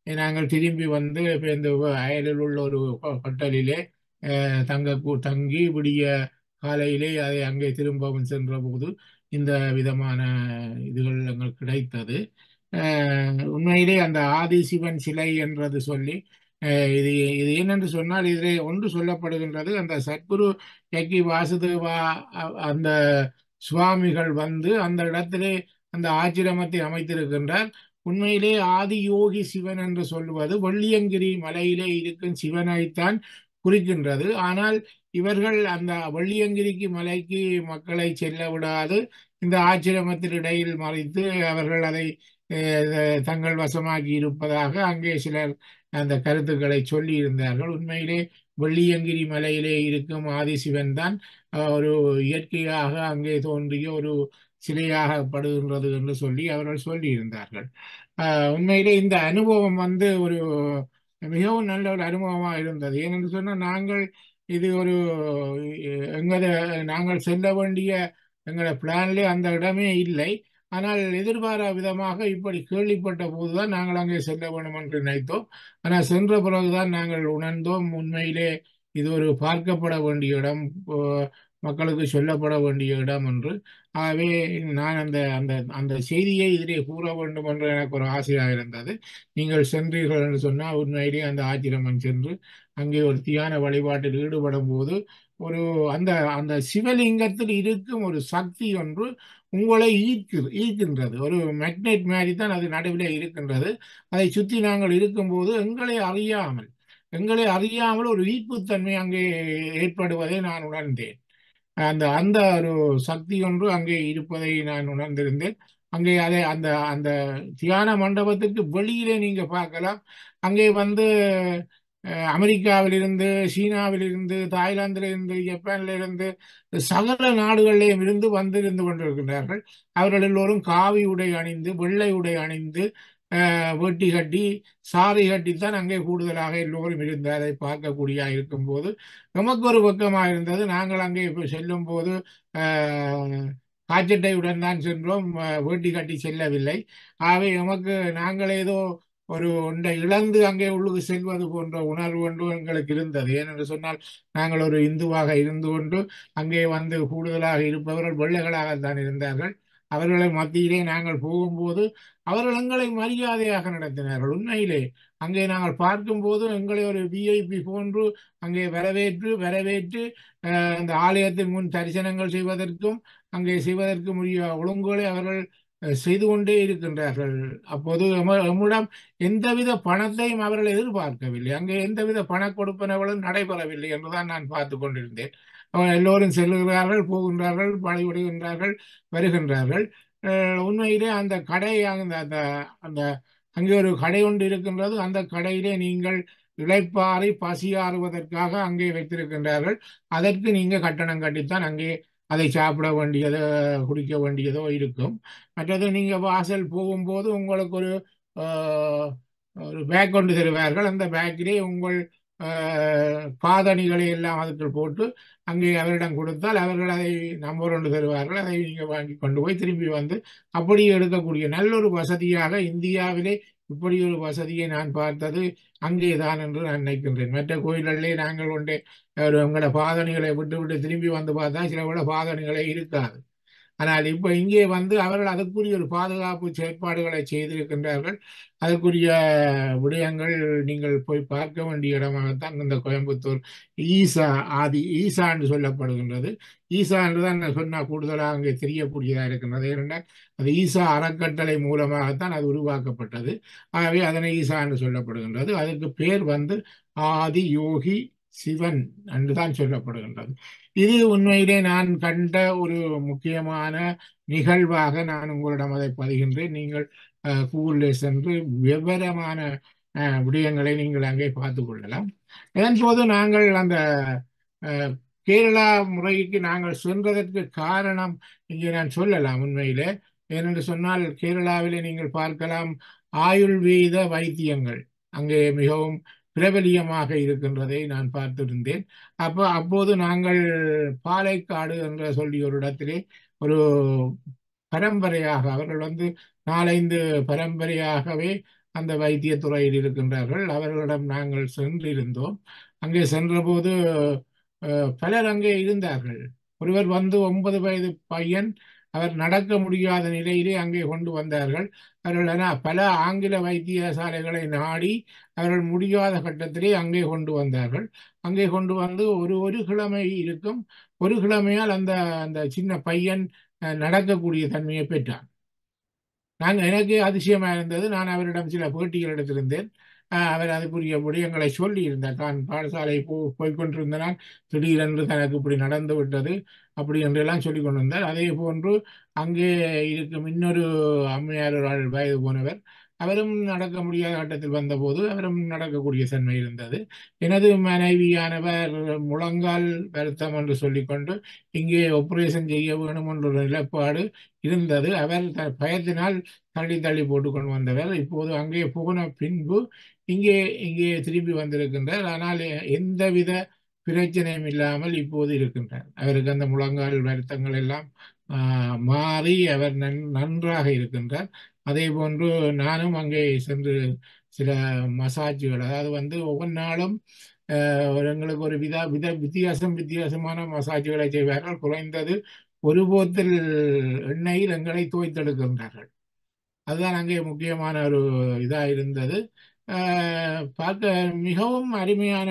நாங்கள் திரும்பி வந்து இந்த அயலில் உள்ள ஒரு ஹோட்டலிலே தங்கி விடிய காலையிலே அதை அங்கே திரும்பவும் சென்ற போது இந்த விதமான இதுகள் எங்களுக்கு கிடைத்தது. உண்மையிலே அந்த ஆதிசிவன் சிலை என்றது சொல்லி இது இது என்னென்று சொன்னால், இதில் ஒன்று சொல்லப்படுகின்றது. அந்த சத்குரு யக்கி வாசுதேவா அந்த சுவாமிகள் வந்து அந்த இடத்திலே அந்த ஆச்சிரமத்தை அமைத்திருக்கின்றார். உண்மையிலே ஆதியோகி சிவன் என்று சொல்லுவது வெள்ளியங்கிரி மலையிலே இருக்கும் சிவனைத்தான் குறிக்கின்றது. ஆனால் இவர்கள் அந்த வெள்ளியங்கிரிக்கு மலைக்கு மக்களை செல்ல விடாது இந்த ஆச்சிரமத்தின் இடையில் மறைத்து அவர்கள் அதை தங்கள் வசமாக்கி இருப்பதாக அங்கே சிலர் அந்த கருத்துக்களை சொல்லி இருந்தார்கள். உண்மையிலே வெள்ளியங்கிரி மலையிலே இருக்கும் ஆதிசிவன் தான் ஒரு இயற்கையாக அங்கே தோன்றிய ஒரு சிலையாகப்படுகின்றது என்று சொல்லி அவர்கள் சொல்லியிருந்தார்கள். உண்மையிலே இந்த அனுபவம் வந்து ஒரு மிகவும் நல்ல ஒரு அனுபவமாக இருந்தது. ஏனென்று சொன்னால், நாங்கள் இது ஒரு நாங்கள் செல்ல வேண்டிய எங்களோட பிளான்லே அந்த இடமே இல்லை. ஆனால் எதிர்பாரா விதமாக இப்படி கேள்விப்பட்ட போதுதான் நாங்கள் அங்கே செல்ல வேண்டும் என்று நினைத்தோம். ஆனால் சென்ற பிறகுதான் நாங்கள் உணர்ந்தோம், உண்மையிலே இது ஒரு பார்க்கப்பட வேண்டிய இடம், மக்களுக்கு சொல்லப்பட வேண்டிய இடம் என்று. ஆகவே நான் அந்த அந்த அந்த செய்தியை இதிலே கூற வேண்டும் என்று எனக்கு ஒரு ஆசையாக இருந்தது. நீங்கள் சென்றீர்கள் என்று சொன்னால் உண்மையிலே அந்த ஆச்சிரமம் சென்று அங்கே ஒரு தியான வழிபாட்டில் ஈடுபடும் போது ஒரு அந்த அந்த சிவலிங்கத்தில் இருக்கும் ஒரு சக்தி ஒன்று உங்களை ஈர்க்கின்றது. ஒரு மேக்னெட் மாதிரி தான் அது நடுவில் இருக்கின்றது. அதை சுற்றி நாங்கள் இருக்கும்போது எங்களை அறியாமல் ஒரு ஈர்ப்புத்தன்மை அங்கே ஏற்படுவதை நான் உணர்ந்தேன். அந்த அந்த ஒரு சக்தி ஒன்று அங்கே இருப்பதை நான் உணர்ந்திருந்தேன். அங்கே அதை அந்த அந்த தியான மண்டபத்துக்கு வெளியிலே நீங்க பார்க்கலாம். அங்கே வந்து அமெரிக்காவிலிருந்து, சீனாவிலிருந்து, தாய்லாந்திலிருந்து, ஜப்பானிலிருந்து, சகல நாடுகளிலும் இருந்து வந்திருந்து கொண்டிருக்கிறார்கள். அவர்கள் எல்லோரும் காவி உடை அணிந்து, வெள்ளை உடை அணிந்து, வேட்டி கட்டி, சாரி கட்டித்தான் அங்கே கூடுதலாக எல்லோரும் இருந்து அதை பார்க்கக்கூடிய இருக்கும்போது நமக்கு ஒரு பக்கமாக இருந்தது. நாங்கள் அங்கே இப்போ செல்லும் போது காய்ச்சட்டையுடன் தான் சென்றோம், வேட்டி கட்டி செல்லவில்லை. ஆகவே நமக்கு நாங்கள் ஏதோ ஒரு ஒன்றை இழந்து அங்கே உள்ளுக்கு செல்வது போன்ற உணர்வு ஒன்று எங்களுக்கு இருந்தது. ஏனென்று சொன்னால், நாங்கள் ஒரு இந்துவாக இருந்து கொண்டு அங்கே வந்து கூடுதலாக இருப்பவர்கள் வெள்ளைகளாகத்தான் இருந்தார்கள். அவர்களை மத்தியிலே நாங்கள் போகும்போது அவர்கள் எங்களை மரியாதையாக நடத்தினார்கள். உண்மையிலே அங்கே நாங்கள் பார்க்கும்போது எங்களை ஒரு விஐபி போன்று அங்கே வரவேற்று அந்த ஆலயத்தின் முன் தரிசனங்கள் செய்வதற்கும் அங்கே செய்வதற்கும் உரிய ஒழுங்குகளை அவர்கள் செய்து கொண்டே இருக்கின்றார்கள். அப்போது நம்மிடம் எந்தவித பணத்தையும் அவர்கள் எதிர்பார்க்கவில்லை. அங்கே எந்தவித பண கொடுப்பனவுகளும் நடைபெறவில்லை என்றுதான் நான் பார்த்து கொண்டிருந்தேன். எல்லோரும் செல்லுகிறார்கள், போகின்றார்கள், பணிபுரிகின்றார்கள், வருகின்றார்கள். உண்மையிலே அந்த கடை அந்த அந்த அந்த அங்கே ஒரு கடை ஒன்று இருக்கின்றது. அந்த கடையிலே நீங்கள் இளைப்பாறி பசியாறுவதற்காக அங்கே வைத்திருக்கின்றார்கள். அதற்கு நீங்கள் கட்டணம் கட்டித்தான் அங்கே அதை சாப்பிட வேண்டியதோ குடிக்க வேண்டியதோ இருக்கும். மற்றது நீங்கள் வாசல் போகும்போது உங்களுக்கு ஆஹ், ஒரு பேக் கொண்டு தருவார்கள். அந்த பேக்கிலே உங்கள் பாதணிகளை எல்லாம் அதுக்குள் போட்டு அங்கே அவரிடம் கொடுத்தால் அவர்கள் அதை நம்பர் ஒன்று தருவார்கள். அதை நீங்கள் வாங்கி கொண்டு போய் திரும்பி வந்து அப்படி எடுக்கக்கூடிய நல்ல ஒரு வசதியாக இந்தியாவிலே இப்படி ஒரு வசதியை நான் பார்த்தது அங்கேதான் என்று நான் நினைக்கின்றேன். மற்ற கோயில்களிலே நாங்கள் கொண்டே உங்களோட பாதணிகளை விட்டு விட்டு திரும்பி வந்து பார்த்தா சில விட பாதணிகளே இருக்காது. ஆனால் இப்போ இங்கே வந்து அவர்கள் அதற்குரிய ஒரு பாதுகாப்பு செயற்பாடுகளை செய்திருக்கின்றார்கள். அதற்குரிய விடயங்கள் நீங்கள் போய் பார்க்க வேண்டிய இடமாகத்தான் இந்த கோயம்புத்தூர் ஈசா ஈசா என்று சொல்லப்படுகின்றது. ஈசா என்று தான் சொன்னால் கூடுதலாக அங்கே தெரியக்கூடியதாக இருக்கின்றது. ஏனென்றால் அது ஈசா அறக்கட்டளை மூலமாகத்தான் அது உருவாக்கப்பட்டது. ஆகவே அதனை ஈசா என்று சொல்லப்படுகின்றது. அதுக்கு பேர் வந்து ஆதி யோகி சிவன் என்றுதான் சொல்லப்படுகின்றது. இது உண்மையிலே நான் கண்ட ஒரு முக்கியமான நிகழ்வாக நான் உங்களிடம் அதை பதிகின்றேன். நீங்கள் கூகுளில் சென்று விவரமான விடயங்களை நீங்கள் அங்கே பார்த்து கொள்ளலாம். இதன் போது நாங்கள் அந்த அஹ், கேரளா முறைக்கு நாங்கள் சென்றதற்கு காரணம் இங்கே நான் சொல்லலாம் உண்மையிலே. ஏனென்று சொன்னால் கேரளாவிலே நீங்கள் பார்க்கலாம் ஆயுர்வேத வைத்தியங்கள் அங்கே மிகவும் பிரபலியமாக இருக்கின்றதை நான் பார்த்திருந்தேன். அப்போது நாங்கள் பாலைக்காடு என்ற சொல்லி ஒரு இடத்திலே ஒரு பரம்பரையாக அவர்கள் வந்து 4-5 பரம்பரையாகவே அந்த வைத்தியத்துறையில் இருக்கின்றார்கள். அவர்களிடம் நாங்கள் சென்றிருந்தோம். அங்கே சென்றபோது பலர் அங்கே இருந்தார்கள். ஒருவர் வந்து 9 வயது பையன், அவர் நடக்க முடியாத நிலையிலே அங்கே கொண்டு வந்தார்கள். அவர்கள் பல ஆங்கில வைத்தியசாலைகளை நாடி அவர்கள் முடியாத கட்டத்திலே அங்கே கொண்டு வந்தார்கள். அங்கே கொண்டு வந்து ஒரு கிழமை இருக்கும். ஒரு கிழமையால் அந்த அந்த சின்ன பையன் நடக்கக்கூடிய தன்மையை பெற்றான். எனக்கு அதிசயமாக இருந்தது. நான் அவரிடம் சில பேட்டிகள் எடுத்திருந்தேன். அவர் அதுக்குரிய விடயங்களை சொல்லி இருந்தார். தான் பாடசாலை போய்கொண்டிருந்த நான் திடீரென்று தனக்கு இப்படி நடந்து விட்டது அப்படி என்றெல்லாம் சொல்லி கொண்டிருந்தார். அதே போன்று அங்கே இருக்கும் இன்னொரு அம்மையார் ஒரு ஆள் வயது போனவர், அவரும் நடக்க முடியாத கட்டத்தில் வந்தபோது அவரும் நடக்கக்கூடிய தன்மை இருந்தது. எனது மனைவியானவர் முழங்கால் வருத்தம் என்று சொல்லிக்கொண்டு இங்கே ஆபரேஷன் செய்ய வேணும் என்ற ஒரு நிலைப்பாடு இருந்தது. அவர் பயத்தினால் தள்ளி தள்ளி போட்டு கொண்டு வந்தவர். இப்போது அங்கே போன பின்பு இங்கே இங்கே திரும்பி வந்திருக்கின்றார். ஆனால் எந்தவித பிரச்சனையும் இல்லாமல் இப்போது இருக்கின்றார். அவருக்கு அந்த முழங்கால் வருத்தங்கள் எல்லாம் மாறி அவர் நன்றாக இருக்கின்றார். அதே போன்று நானும் அங்கே சென்று சில மசாஜ்கள், அதாவது வந்து ஒவ்வொரு நாளும் எங்களுக்கு ஒரு வித்தியாசமான மசாஜ்களை செய்வார்கள். குறைந்தது ஒரு போத்தல் எண்ணெயில் எங்களை துவைத்தெடுக்கின்றார்கள். அதுதான் அங்கே முக்கியமான ஒரு இதாக இருந்தது. பார்க்க மிகவும் அருமையான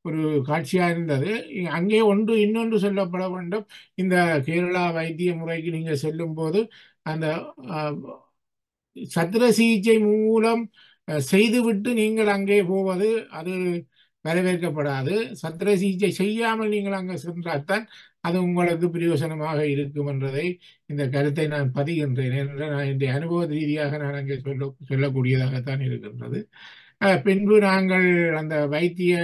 ஒரு காட்சியாக இருந்தது. அங்கே இன்னொன்று சொல்லப்பட வேண்டும். இந்த கேரளா வைத்திய முறைக்கு நீங்கள் செல்லும் போது அந்த சத்திர சிகிச்சை மூலம் செய்துவிட்டு நீங்கள் அங்கே போவது அது வரவேற்கப்படாது. சத்திர சிகிச்சை செய்யாமல் நீங்கள் அங்கே சென்றால்தான் அது உங்களுக்கு பிரயோசனமாக இருக்கும் என்றதை இந்த கருத்தை நான் பதிகின்றேன். ஏனென்றால் நான் இந்த அனுபவ ரீதியாக நான் அங்கே சொல்லக்கூடியதாகத்தான் இருக்கின்றது. பின்பு நாங்கள் அந்த வைத்திய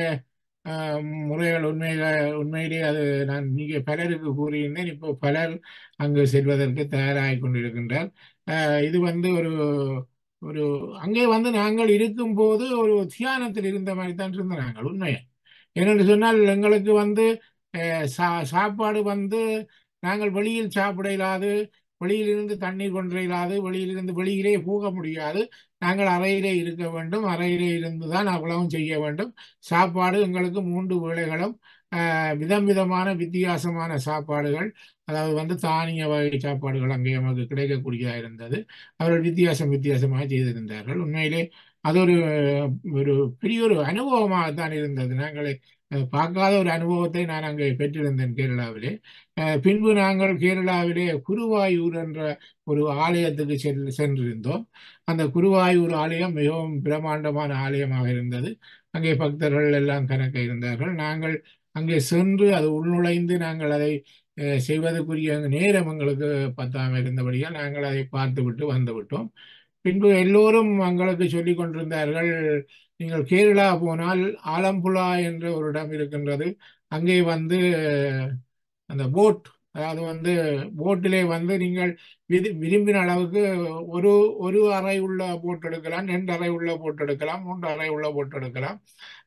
முறைகள் உண்மையிலே அது நான் இங்கே பலருக்கு கூறியிருந்தேன். இப்போ பலர் அங்கு செல்வதற்கு தயாராகி கொண்டிருக்கின்றார். இது வந்து ஒரு ஒரு அங்கே வந்து நாங்கள் இருக்கும்போது ஒரு தியானத்தில் இருந்த மாதிரி தான் இருந்த நாங்கள் உண்மையை. ஏனென்று சொன்னால் எங்களுக்கு வந்து சாப்பாடு வந்து நாங்கள் வெளியில் சாப்பிட இயலாது, வெளியிலிருந்து தண்ணீர் கொண்டு இயலாது, வெளியிலிருந்து வெளியிலே போக முடியாது. நாங்கள் அறையிலே இருக்க வேண்டும். அறையிலே இருந்து தான் அவ்வளவும் செய்ய வேண்டும். சாப்பாடு எங்களுக்கு 3 வேளைகளும் விதமான வித்தியாசமான சாப்பாடுகள், அதாவது வந்து தானிய வகை சாப்பாடுகள் அங்கே நமக்கு கிடைக்கக்கூடியதாக இருந்தது. அவர்கள் வித்தியாசமாக செய்திருந்தார்கள். உண்மையிலே அது ஒரு பெரிய ஒரு அனுபவமாகத்தான் இருந்தது. நாங்கள் பார்க்காத ஒரு அனுபவத்தை நான் அங்கே பெற்றிருந்தேன் கேரளாவிலே. பின்பு நாங்கள் கேரளாவிலே குருவாயூர் என்ற ஒரு ஆலயத்துக்கு சென்றிருந்தோம். அந்த குருவாயூர் ஆலயம் மிகவும் பிரமாண்டமான ஆலயமாக இருந்தது. அங்கே பக்தர்கள் எல்லாம் கணக்க இருந்தார்கள். நாங்கள் அங்கே சென்று அது உள்நுழைந்து நாங்கள் அதை செய்வதற்குரிய நேரம் எங்களுக்கு பத்தாமல் இருந்தபடியால் நாங்கள் அதை பார்த்து விட்டு வந்து விட்டோம். பின்பு எல்லோரும் எங்களுக்கு சொல்லிக் கொண்டிருந்தார்கள், நீங்கள் கேரளா போனால் ஆலம்புழா என்ற ஒரு இடம் இருக்கின்றது. அங்கே வந்து அந்த போட், அதாவது வந்து போட்டிலே வந்து நீங்கள் விரும்பின அளவுக்கு ஒரு ஒரு அறை உள்ள போட் எடுக்கலாம், 2 அறை உள்ள போட் எடுக்கலாம், 3 அறை உள்ள போட் எடுக்கலாம்.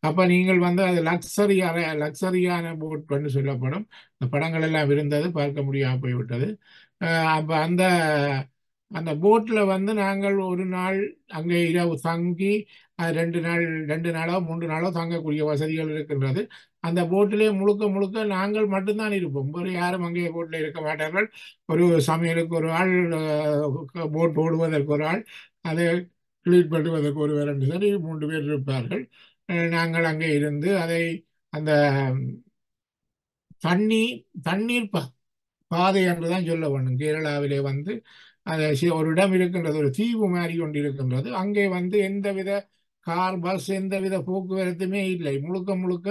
அப்ப நீங்கள் வந்து அது லக்ஸரி அறை, லக்ஸரியான போட் என்று சொல்லப்படும். இந்த படங்கள் எல்லாம் இருந்தது, பார்க்க முடியாமல் போய்விட்டது. அப்ப அந்த அந்த போட்ல வந்து நாங்கள் ஒரு நாள் அங்கே இரவு தங்கி 2 நாள் 2 நாளோ 3 நாளோ தங்கக்கூடிய வசதிகள் இருக்கின்றது. அந்த போட்டிலே முழுக்க முழுக்க நாங்கள் மட்டும்தான் இருப்போம், வேறு யாரும் அங்கே போட்டில் இருக்க மாட்டார்கள். ஒரு சமையலுக்கு ஒரு ஆள், போட் ஓடுவதற்கு ஒரு ஆள், அதை கிளீன் பண்ணுவதற்கு ஒருவர் என்று சரி 3 பேர் இருப்பார்கள். நாங்கள் அங்கே இருந்து அதை அந்த தண்ணி தண்ணீர் பாதை என்றுதான் சொல்ல வேண்டும். கேரளாவிலே வந்து அது ஒரு இடம் இருக்கின்றது, ஒரு தீவு மாதிரி கொண்டு இருக்கின்றது. அங்கே வந்து எந்தவித கார் பஸ் எந்தவித போக்குவரத்துமே இல்லை. முழுக்க முழுக்க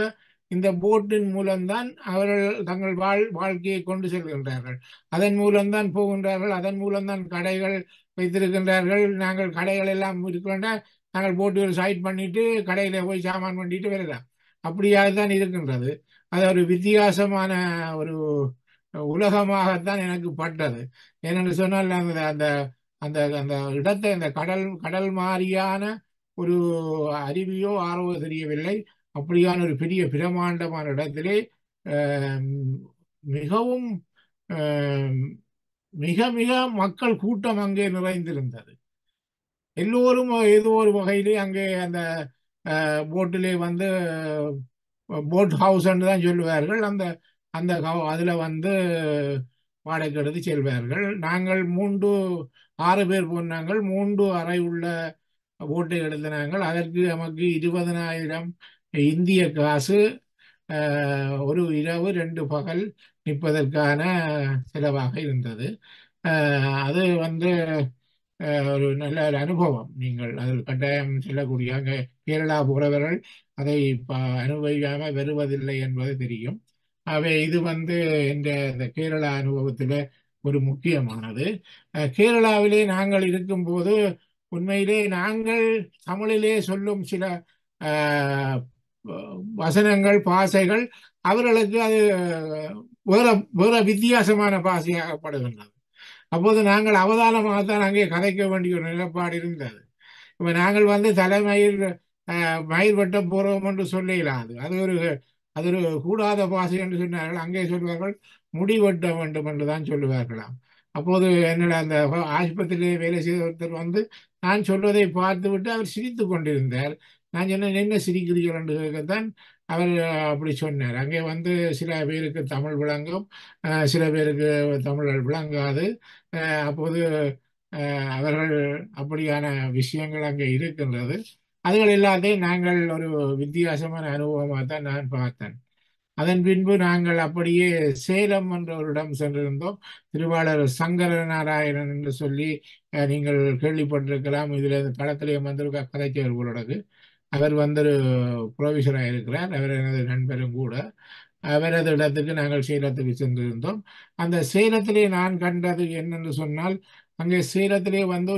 இந்த போட்டின் மூலம்தான் அவர்கள் தங்கள் வாழ்க்கையை கொண்டு செல்கின்றார்கள். அதன் மூலம்தான் போகின்றார்கள், அதன் மூலம்தான் கடைகள் வைத்திருக்கின்றார்கள். நாங்கள் கடைகள் எல்லாம் இருக்கின்ற, நாங்கள் போட்டு ஒரு சைட் பண்ணிட்டு கடையில போய் சாமான் பண்ணிட்டு வரலாம். அப்படியாக தான் இருக்கின்றது. அது ஒரு வித்தியாசமான ஒரு உலகமாகத்தான் எனக்கு பட்டது. ஏனென்று சொன்னால் அந்த அந்த அந்த அந்த இடத்தை, அந்த கடல் கடல் மாதிரியான ஒரு அருவியோ ஆறவோ தெரியவில்லை. அப்படியான ஒரு பெரிய பிரமாண்டமான இடத்திலே ஆம், மிகவும் ஆம், மிக மிக மக்கள் கூட்டம் அங்கே நிறைந்திருந்தது. எல்லோரும் ஏதோ ஒரு வகையிலே அங்கே அந்த போட்டிலே வந்து போட் ஹவுஸ் என்று தான் சொல்லுவார்கள். அந்த அந்த அதில் வந்து வாடகை எடுத்து செல்வார்கள். நாங்கள் 6 பேர் போனாங்கள். 3 அறை உள்ள போட்டை எடுத்தினாங்கள். அதற்கு நமக்கு 20,000 இந்திய காசு, ஒரு இரவு 2 பகல் நிற்பதற்கான செலவாக இருந்தது. அது வந்து ஒரு நல்ல ஒரு அனுபவம். நீங்கள் அதில் கட்டாயம் செல்லக்கூடிய, அங்கே கேரளா போகிறவர்கள் அதை அனுபவிக்காமல் வருவதில்லை என்பது தெரியும். ஆகவே இது வந்து இந்த கேரளா அனுபவத்தில் ஒரு முக்கியமானது. கேரளாவிலே நாங்கள் இருக்கும்போது உண்மையிலே நாங்கள் தமிழிலே சொல்லும் சில அஹ், வசனங்கள், பாசைகள் அவர்களுக்கு அது வேற வேற வித்தியாசமான பாசையாகப்படுகின்றது. அப்போது நாங்கள் அவதானமாகத்தான் அங்கே கதைக்க வேண்டிய ஒரு நிலைப்பாடு இருந்தது. இப்ப நாங்கள் வந்து தலைமயில் மயில் வெட்ட போறோம் என்று சொல்ல இயலாது. அது ஒரு கூடாத பாசை என்று சொன்னார்கள். அங்கே சொல்வார்கள் முடி வெட்ட வேண்டும் என்று தான் சொல்லுவார்களாம். அப்போது என்னோட அந்த ஆஸ்பத்திரியிலே வேலை செய்த ஒருத்தர் வந்து நான் சொல்வதை பார்த்து விட்டு அவர் சிரித்து கொண்டிருந்தார். நான் சொன்னேன், என்ன சிரிக்கிறீர்கள் என்று கேட்கத்தான் அவர் அப்படி சொன்னார். அங்கே வந்து சில பேருக்கு தமிழ் விளங்கும், சில பேருக்கு தமிழ் விளங்காது. அப்போது அவர்கள் அப்படியான விஷயங்கள் அங்கே இருக்கின்றது. அதுகள் எல்லாத்தையும் நாங்கள் ஒரு வித்தியாசமான அனுபவமாக தான் நான் பார்த்தேன். அதன் பின்பு நாங்கள் அப்படியே சேலம் என்ற ஒரு இடம் சென்றிருந்தோம். திருவாளர் சங்கர நாராயணன் என்று சொல்லி நீங்கள் கேள்விப்பட்டிருக்கலாம். இதில் படத்திலே வந்திருக்க கதைச்சவர் போலடகு. அவர் வந்து ஒரு புரொஃபஸராக இருக்கிறார். அவர் எனது நண்பரும் கூட. அவரது இடத்துக்கு நாங்கள் சேலத்துக்கு சென்றிருந்தோம். அந்த சேலத்திலே நான் கண்டது என்னென்று சொன்னால், அங்கே சேலத்திலே வந்து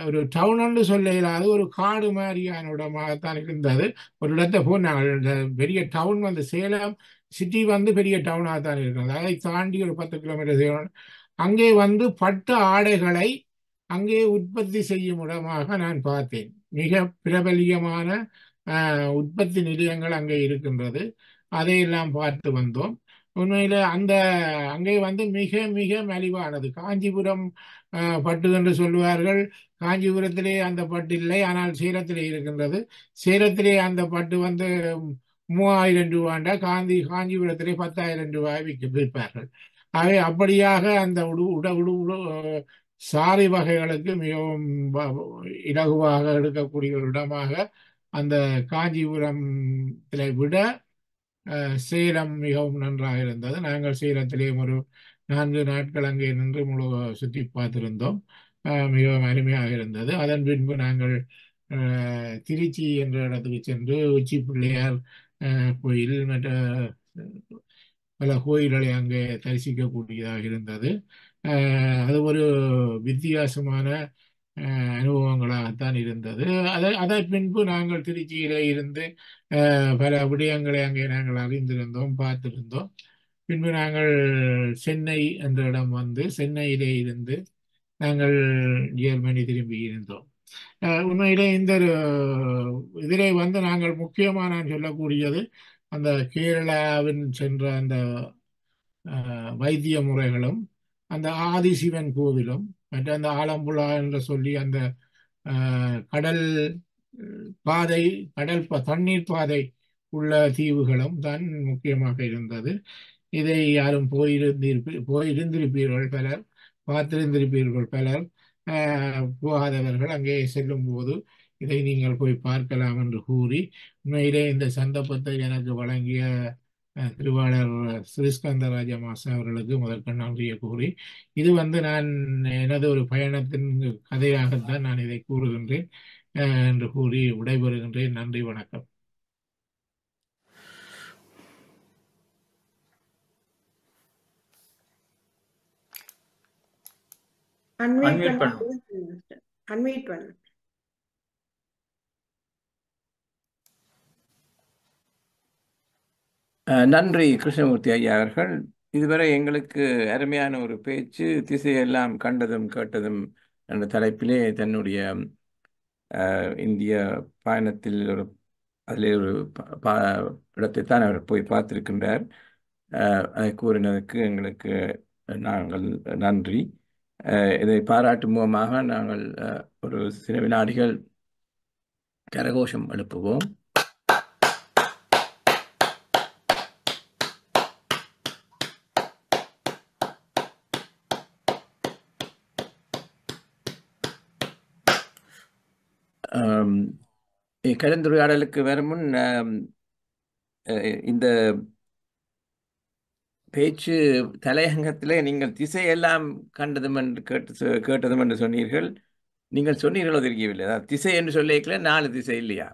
ஒரு டவுன் என்று சொல்ல இயலாது, ஒரு காடு மாதிரியான இடமாகத்தான் இருந்தது. ஒரு இடத்தை போய் நாங்கள், இந்த பெரிய டவுன் வந்து சேலம் சிட்டி வந்து பெரிய டவுனாக தான் இருக்கிறது. அதை தாண்டி ஒரு 10 கிலோமீட்டர் சேலம். அங்கே வந்து பட்டு ஆடைகளை அங்கே உற்பத்தி செய்யும் இடமாக நான் பார்த்தேன். மிக பிரபலியமான உற்பத்தி நிலையங்கள் அங்கே இருக்கின்றது. அதையெல்லாம் பார்த்து வந்தோம். உண்மையில அங்கே வந்து மிக மிக மலிவானது. காஞ்சிபுரம் பட்டு என்று சொல்லுவார்கள். காஞ்சிபுரத்திலே அந்த பட்டு இல்லை, ஆனால் சேலத்திலே இருக்கின்றது. சேலத்திலே அந்த பட்டு வந்து 3000 ரூபாண்டா, காஞ்சிபுரத்திலே 10,000 ரூபாய் விற்பார்கள். ஆகவே அப்படியாக அந்த சாரி வகைகளுக்கு மிகவும் இலகுவாக எடுக்கக்கூடிய ஒரு இடமாக அந்த காஞ்சிபுரத்தை விட சேலம் மிகவும் நன்றாக இருந்தது. நாங்கள் சேலத்திலேயும் ஒரு 4 நாட்கள் அங்கே நின்று முழு சுற்றி பார்த்திருந்தோம். மிகவும் அருமையாக இருந்தது. அதன் பின்பு நாங்கள் திருச்சி என்ற இடத்துக்கு சென்று உச்சி பிள்ளையார் கோயில் மற்ற பல கோயில்களை அங்கே தரிசிக்கக்கூடியதாக இருந்தது. அது ஒரு வித்தியாசமான அனுபவங்களாகத்தான் இருந்தது. அதன் பின்பு நாங்கள் திருச்சியிலே இருந்து பல விடயங்களை அங்கே நாங்கள் அறிந்திருந்தோம், பார்த்திருந்தோம். பின்பு நாங்கள் சென்னை என்ற இடம் வந்து சென்னையிலே இருந்து நாங்கள் ஜெர்மனி திரும்பி இருந்தோம். உண்மையிலே இந்த இதிலே வந்து நாங்கள் முக்கியமாக நான் சொல்லக்கூடியது அந்த கேரளாவின் சென்ற அந்த வைத்திய முறைகளும் அந்த ஆதிசிவன் கோவிலும் மற்ற அந்த ஆலம்புழா என்று சொல்லி அந்த கடல் பாதை தண்ணீர் பாதை உள்ள தீவுகளும் தான் முக்கியமாக இருந்தது. இதை யாரும் போயிருந்திருப்பீர்கள் பலர், பார்த்திருந்திருப்பீர்கள் பலர். போகாதவர்கள் அங்கே செல்லும் போது இதை நீங்கள் போய் பார்க்கலாம் என்று கூறி உண்மையிலே இந்த சந்தர்ப்பத்தை எனக்கு வழங்கிய திருவாளர் ஸ்ரீஸ்கந்தராஜ மாஸ்டர் அவர்களுக்கு முதற்க நன்றியை கூறி, இது வந்து நான் எனது ஒரு பயணத்தின் கதையாகத்தான் நான் இதை கூறுகின்றேன் என்று கூறி விடைபெறுகின்றேன். நன்றி, வணக்கம். அன்மியூட் பண்ணு. நன்றி கிருஷ்ணமூர்த்தி ஐயா அவர்கள். இதுவரை எங்களுக்கு அருமையான ஒரு பேச்சு, திசையெல்லாம் கண்டதும் கேட்டதும் என்ற தலைப்பிலே தன்னுடைய இந்திய பயணத்தில் அதிலே ஒரு இடத்தைத்தான் அவர் போய் பார்த்திருக்கின்றார். அதை கூறினதுக்கு எங்களுக்கு நாங்கள் நன்றி. இதை பாராட்டும் மூலமாக நாங்கள் ஒரு சில வினாடிகள் கரகோஷம் எழுப்புவோம். கலந்துரையாடலுக்கு வரும் முன் இந்த பேச்சு தலையங்கத்திலே நீங்கள் திசையெல்லாம் கண்டதும் என்று கேட்டதும் என்று சொன்னீர்கள். நீங்கள் சொன்னீர்களோ தெரியவில்லை. அதாவது திசை என்று சொல்லிக்கல 4 திசை இல்லையா?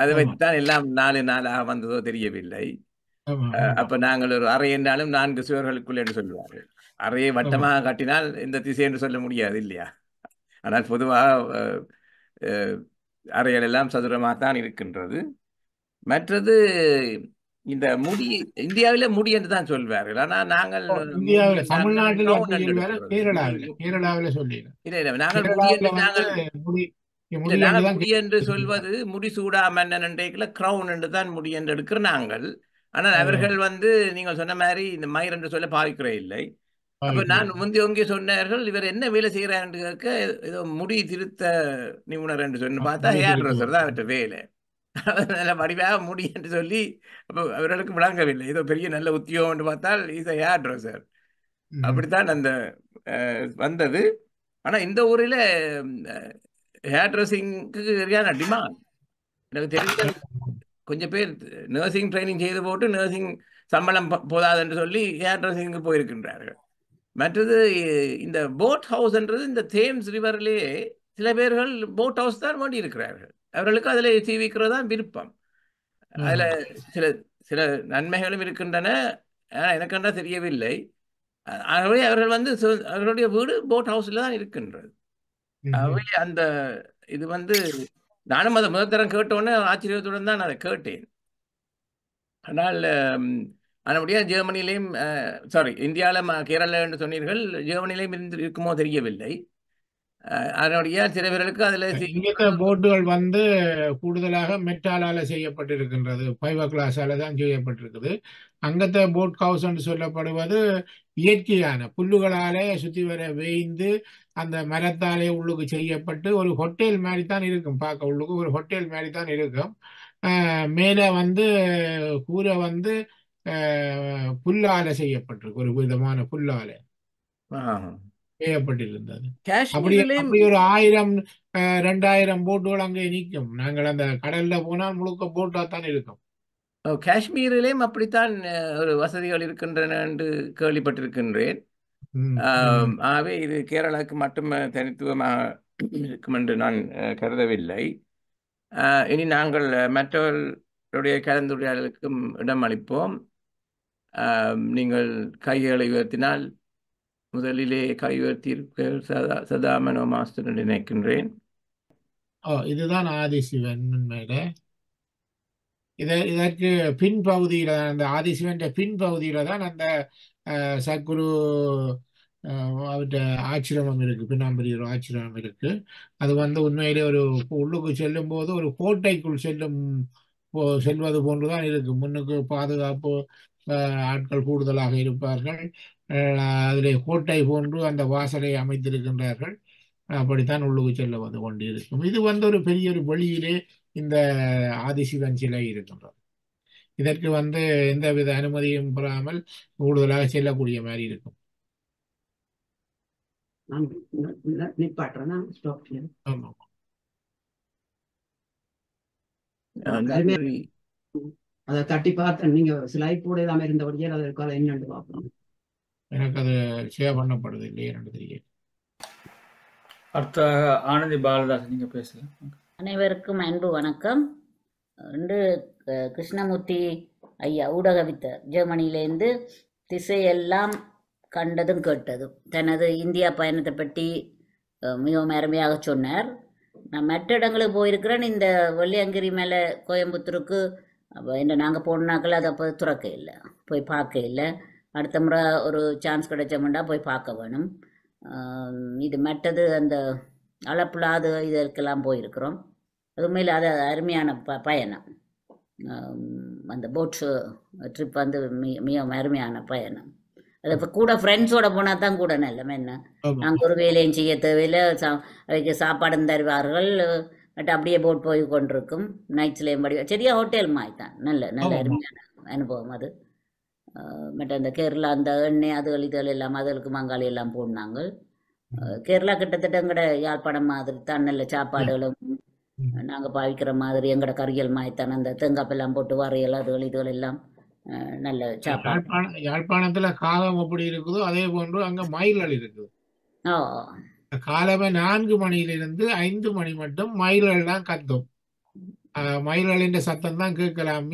அதை வைத்துத்தான் எல்லாம் 4 வந்ததோ தெரியவில்லை. அப்ப நாங்கள் ஒரு அறை என்றாலும் 4 சுவர்களுக்குள் என்று சொல்லுவார்கள். அறையை வட்டமாக கட்டினால் இந்த திசை என்று சொல்ல முடியாது இல்லையா? ஆனால் பொதுவாக அறைகள் எல்லாம் சதுரமாகத்தான் இருக்கின்றது. மற்றது இந்த முடி இந்தியாவில முடி என்று தான் சொல்வார்கள். ஆனா நாங்கள் தமிழ்நாட்டில் முடி என்று சொல்வது முடிசூடா மன்னன் என்றைக்குல கிரவுன் என்று தான் முடி என்று எடுக்கிற நாங்கள். ஆனால் அவர்கள் வந்து நீங்கள் சொன்ன மாதிரி இந்த மயிர் என்று சொல்ல பாவிக்கிறே இல்லை. அப்ப நான் முந்தி சொன்னார்கள் இவர் என்ன வேலை செய்யறார் என்று கேட்க ஏதோ முடி திருத்த நிபுணர் என்று சொன்னு பார்த்தா ஹேர் ட்ரெஸ்ஸர் தான் அவர்கிட்ட வேலை. நல்ல வடிவாக முடி என்று சொல்லி அப்ப அவர்களுக்கு விளங்கவில்லை. ஏதோ பெரிய நல்ல உத்தியோகம் என்று பார்த்தால் இஸ் ஹேர் ட்ரெஸ்ஸர். அப்படித்தான் அந்த வந்தது. ஆனா இந்த ஊரில் ஹேர் ட்ரெஸ்ஸிங்க்கு சரியான டிமாண்ட். எனக்கு தெரிஞ்ச கொஞ்சம் பேர் நர்சிங் ட்ரைனிங் செய்து போட்டு நர்சிங் சம்பளம் போதாது என்று சொல்லி ஹேர் ட்ரெஸ்ஸிங்க்கு போயிருக்கின்றார்கள். மற்றது இந்த போட் ஹவுஸ்ன்றது இந்த தேம்ஸ் ரிவர்லேயே சில பேர்கள் போட் ஹவுஸ் தான் வேண்டி இருக்கிறார்கள். அவர்களுக்கு அதில் சீவிக்கிறது தான் விருப்பம். அதில் சில சில நன்மைகளும் இருக்கின்றன. எனக்கு என்ன தெரியவில்லை. ஆகவே அவர்கள் வந்து அவர்களுடைய வீடு போட் ஹவுஸில் தான் இருக்கின்றது. ஆகவே அந்த இது வந்து நானும் அதை முதல் தரம் கேட்டோன்னே ஆச்சரியத்துடன் தான் அதை கேட்டேன். ஆனால் அதனுடைய ஜெர்மனிலையும் இந்தியாவில் கேரளா என்று சொன்னீர்கள், ஜெர்மனிலையும் இருக்குமோ தெரியவில்லை. அதனுடைய சில பேர்களுக்கு அதில் போட்டுகள் வந்து கூடுதலாக மெட்டாலால செய்யப்பட்டிருக்கின்றது, ஃபைபர் கிளாஸால தான் செய்யப்பட்டிருக்குது. அங்கத்த போட் ஹவுஸ் என்று சொல்லப்படுவது இயற்கையான புல்லுகளாலே சுற்றி வர வேய்ந்து அந்த மரத்தாலே உள்ளுக்கு செய்யப்பட்டு ஒரு ஹோட்டல் மாதிரி தான் இருக்கும். பார்க்க உள்ளுக்கு ஒரு ஹோட்டல் மாதிரி தான் இருக்கும். மேலே வந்து கூரை வந்து புல்லால செய்யப்பட்டிருக்கு, ஒரு விதமான புல்லால. செய்யப்பட்டிருந்தது. அப்படி காஷ்மீரிலேயும் அப்படி ஒரு 1000 2000 போட்டுகள் அங்கே நிற்கும். நாங்கள் அந்த கடல்ல போனால் முழுக்க போட்டா தான் இருக்கும். காஷ்மீரிலேயும் அப்படித்தான் ஒரு வசதிகள் இருக்கின்றன என்று கேள்விப்பட்டிருக்கின்றேன். ம், ஆகவே இது கேரளாவுக்கு மட்டும் தனித்துவமாக இருக்கும் என்று நான் கருதவில்லை. இனி நாங்கள் மற்றவர்களுடைய கலந்துரையாடலுக்கும் இடம் அளிப்போம். நீங்கள் கைகளை உயர்த்தினால் முதலிலே கை உயர்த்தியிருக்க சதாமனோ மாஸ்டர் என்று நினைக்கின்றேன். இதுதான் ஆதிசிவன் உண்மையில. இதற்கு பின்பகுதியில அந்த ஆதிசிவன் பின்பகுதியில தான் அந்த சத்குரு அவர்கிட்ட ஆச்சிரமம் இருக்கு, பின்னாம்பரியர் ஆச்சிரமம் இருக்கு. அது உண்மையிலே ஒரு உள்ளுக்கு செல்லும் போது ஒரு கோட்டைக்குள் செல்வது போன்றுதான் இருக்கு. முன்னுக்கு பாதுகாப்பு ஆட்கள் கூடுதலாக இருப்பார்கள். அதிலே கோட்டை போன்று அந்த வாசலை அமைத்திருக்கின்றார்கள். அப்படித்தான் உள்ளுக்கு செல்லுவது கொண்டு இருக்கும். இது ஒரு பெரிய ஒரு வெளியிலே இந்த ஆதிசிவன் சிலை இருக்கின்றது. இதற்கு எந்தவித அனுமதியும் பெறாமல் கூடுதலாக செல்லக்கூடிய மாதிரி இருக்கும். ஆமா. அதை தட்டி பார்த்தேன். நீங்க ஸ்லைட் போட இல்லாம இருந்தபடியே அதற்காக என்னன்னு பார்ப்போம். எனக்கு அது ஷேர் பண்ணப்படுது இல்லையே எனக்கு தெரியும். அடுத்த ஆனந்தி பாலதாஸ் நீங்க பேசலாம். அனைவருக்கும் அன்பு வணக்கம். இன்று கிருஷ்ணமூர்த்தி ஐயா ஊடகவித்தர் ஜெர்மனியிலேருந்து திசையெல்லாம் கண்டதும் கேட்டதும் தனது இந்தியா பயணத்தை பற்றி மிகவும் அருமையாக சொன்னார். நான் மற்ற இடங்களுக்கு போயிருக்கிறேன். இந்த வெள்ளியங்கிரி மேலே கோயம்புத்தூருக்கு என்ன நாங்கள் போனாக்கள் அதை அப்போ துறக்க இல்லை, போய் பார்க்க இல்லை. அடுத்த முறை ஒரு சான்ஸ் கிடைச்சோம்னா போய் பார்க்க வேணும். இது மற்றது அந்த அளப்புலாது இதற்கெல்லாம் போயிருக்கிறோம். அது உண்மையில் அது அருமையான பயணம். அந்த போட் ட்ரிப் மிகவும் அருமையான பயணம். அது இப்போ கூட ஃப்ரெண்ட்ஸோட போனால் தான் கூட நல்ல என்ன, நாங்கள் ஒரு வேலையும் செய்ய தேவையில்லை. அவைக்கு சாப்பாடும் தருவார்கள். பட் அப்படியே போட் போய் கொண்டிருக்கும். நைட்ஸ்லேயும் படி சரியா ஹோட்டல் மாதிரி தான். நல்ல அருமையான அனுபவம் அது. பட் அந்த கேரளா அந்த எண்ணெய் அதுகள் இதுகள் எல்லாம் அதுகளுக்கு மங்காளி எல்லாம் போனாங்க. கேரளா கிட்டத்தட்ட எங்கட யாழ்ப்பாணம் மாதிரி தான். நல்ல சாப்பாடுகளும் நாங்கள் பாவிக்கிற மாதிரி எங்கட கறியல் மாதிரி தான். அந்த தேங்காப்பெல்லாம் போட்டு வரையல் அதுகள் இதுகள் எல்லாம் நல்ல சாப்பாடு. யாழ்ப்பாணத்துல காலம் எப்படி இருக்குதோ அதே போன்று அங்க மயில்கள் இருக்குது. காலமே 4 மணியிலிருந்து 5 மணி மட்டும் மயில்கள் தான் கத்தும். மயில்களின் சத்தம் தான் கேட்கலாம்.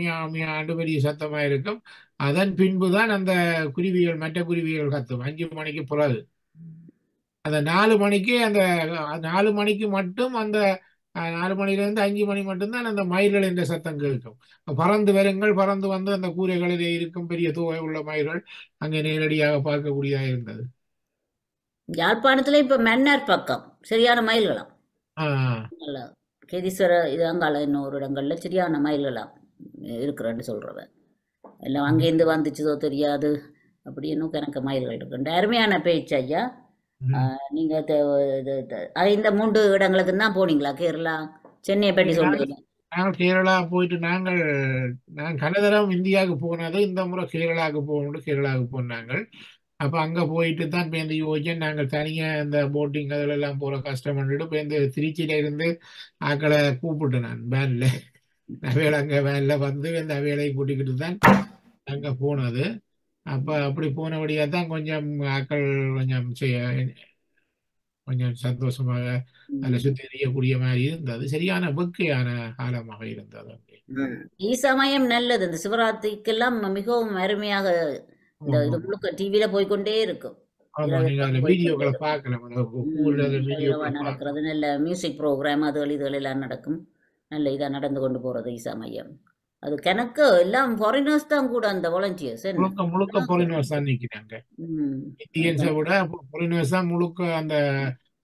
ஆண்டு பெரிய சத்தமா இருக்கும். அதன் பின்புதான் அந்த குருவிகள் மற்ற குருவிகள் கத்தும் 5 மணிக்கு பிறகு. அந்த 4 மணிக்கு அந்த 4 மணிக்கு மட்டும் அந்த 4 மணிலிருந்து 5 மணி மட்டும்தான் அந்த மயில்கள் என்ற சத்தம் கேட்கும். பறந்து வருங்கள், பறந்து அந்த கூரைகளிலே இருக்கும் பெரிய தோகை உள்ள மயில்கள் அங்கே நேரடியாக பார்க்கக்கூடியதாக இருந்தது. யாழ்ப்பாணத்துல இப்ப மன்னார் பக்கம் சரியான மயில்களாம். கேதீஸ்வர இது அங்கால இன்னொரு இடங்கள்ல சரியான மயில்களாம் இருக்கிறேன்னு சொல்றவன் எல்லாம் அங்கேருந்து வந்துச்சுதோ தெரியாது. அப்படி இன்னும் கணக்கு மயில்கள் இருக்கு. அருமையான பேச்சு ஐயா. நீங்க இந்த 3 இடங்களுக்கு தான் போனீங்களா? கேரளா, சென்னையை பற்றி சொல்றீங்க. நாங்கள் கேரளா போயிட்டு நான் கனதரம் இந்தியாவுக்கு போனது. இந்த முறை கேரளாவுக்கு போகணும், கேரளாவுக்கு போனாங்க. அப்ப அங்க போயிட்டு தான் இப்போ இந்த யோஜன் நாங்கள் தனியா இந்த போட்டிங் அதில் எல்லாம் போற கஷ்டம் பண்ணிட்டு இப்போ இந்த திருச்சியில இருந்து ஆக்களை கூப்பிட்டு நான் வேன்ல அவைகளை அங்க வேன்ல இந்த அவைகளை கூட்டிக்கிட்டு தான் அங்க போனது. அப்ப அப்படி போனபடியா தான் கொஞ்சம் ஆக்கள் கொஞ்சம் சந்தோஷமாக அதில் சுத்தி எறியக்கூடிய மாதிரி இருந்தது. சரியான வெக்கையான காலமாக இருந்தது. சமயம் நல்லது. இந்த சிவராத்திரிக்கெல்லாம் மிகவும் அருமையாக இந்த இது முழுக்க டிவியில போய்கொண்டே இருக்கும். வீடியோக்களை பார்க்கலாம், நடக்கிறது நல்ல மியூசிக் ப்ரோக்ராம் அதுகள் இதுகள் எல்லாம் நடக்கும். நல்ல இதா நடந்து கொண்டு போறது ஈசா மையம். அது கணக்கு எல்லாம் ஃபாரினர்ஸ் தான் கூட அந்த வாலண்டியர்ஸ் முழுக்க ஃபாரினர்ஸ் தான் நிக்கிறாங்க. இந்தியன்ஸை விட ஃபாரினர்ஸ் தான் முழுக்க அந்த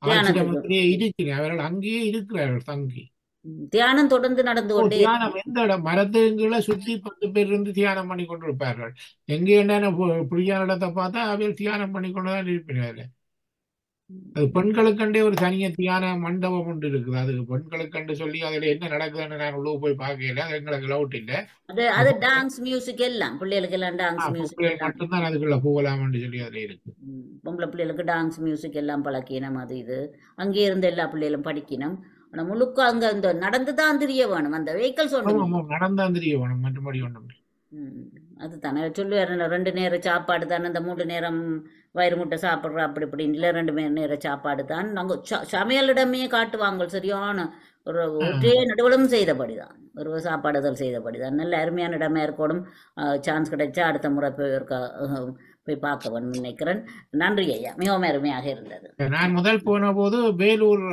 ஆசிரமத்திலேயே இருக்கிறார்கள். அவர்கள் அங்கேயே இருக்கிறார்கள் தங்கி. தியானம் தொடர்ந்து நடந்து கொண்டே தியானம் எந்த இடம் மரத்துங்களை சுற்றி 10 பேர் இருந்து தியானம் பண்ணி கொண்டிருப்பார்கள். எங்கே என்ன புரியான இடத்தை பார்த்தா அவர்கள் தியானம் பண்ணி கொண்டுதான் இருப்பினார்கள். அது பெண்களுக்கண்டே ஒரு தனியத்தியான மண்டபம் ஒன்று இருக்குது. அது பெண்களுக்கண்டு சொல்லி அதில் என்ன நடக்குதுன்னு நான் உள்ள போய் பார்க்கல. அது எங்களுக்கு லவுட் இல்லை. அது டான்ஸ் மியூசிக் எல்லாம் பிள்ளைகளுக்கு எல்லாம் டான்ஸ் மியூசிக் பொம்பளைகள் எல்லாம் மட்டும்தான் அதுக்குள்ள போகலாம்னு சொல்லி அதில் இருக்கு. பொம்பளை பிள்ளைகளுக்கு டான்ஸ் மியூசிக் எல்லாம் பழக்கினம். அது இது அங்கே இருந்து எல்லா பிள்ளைகளும் படிக்கணும். ஆனா முழுக்க அங்க இந்த நடந்து தான் தெரிய வேணும். அந்த வெஹிக்கல்ஸ் ஒன்று நடந்தான் தெரிய வேணும், மற்றபடி ஒன்றும் இல்லை. அது தானே சொல்லுவார். 2 நேரம் சாப்பாடு தானே, இந்த 3 நேரம் வயிறு முட்டை சாப்பிட்றோம் அப்படி இப்படின்னு இல்லை. 2 நேரம் சாப்பாடு தான். நாங்கள் சமையலிடமே காட்டுவாங்க. சரியான ஒரே நடுவலும் செய்தபடிதான், ஒரு சாப்பாடுதல் செய்தபடிதான். நல்ல அருமையான இடமா இருக்கணும். சான்ஸ் கிடைச்சா அடுத்த முறை போய் பார்க்க வேணும் நினைக்கிறேன். நன்றி ஐயா, மிகவும் அருமையாக இருந்தது. நான் முதல் போன போது வேலூர்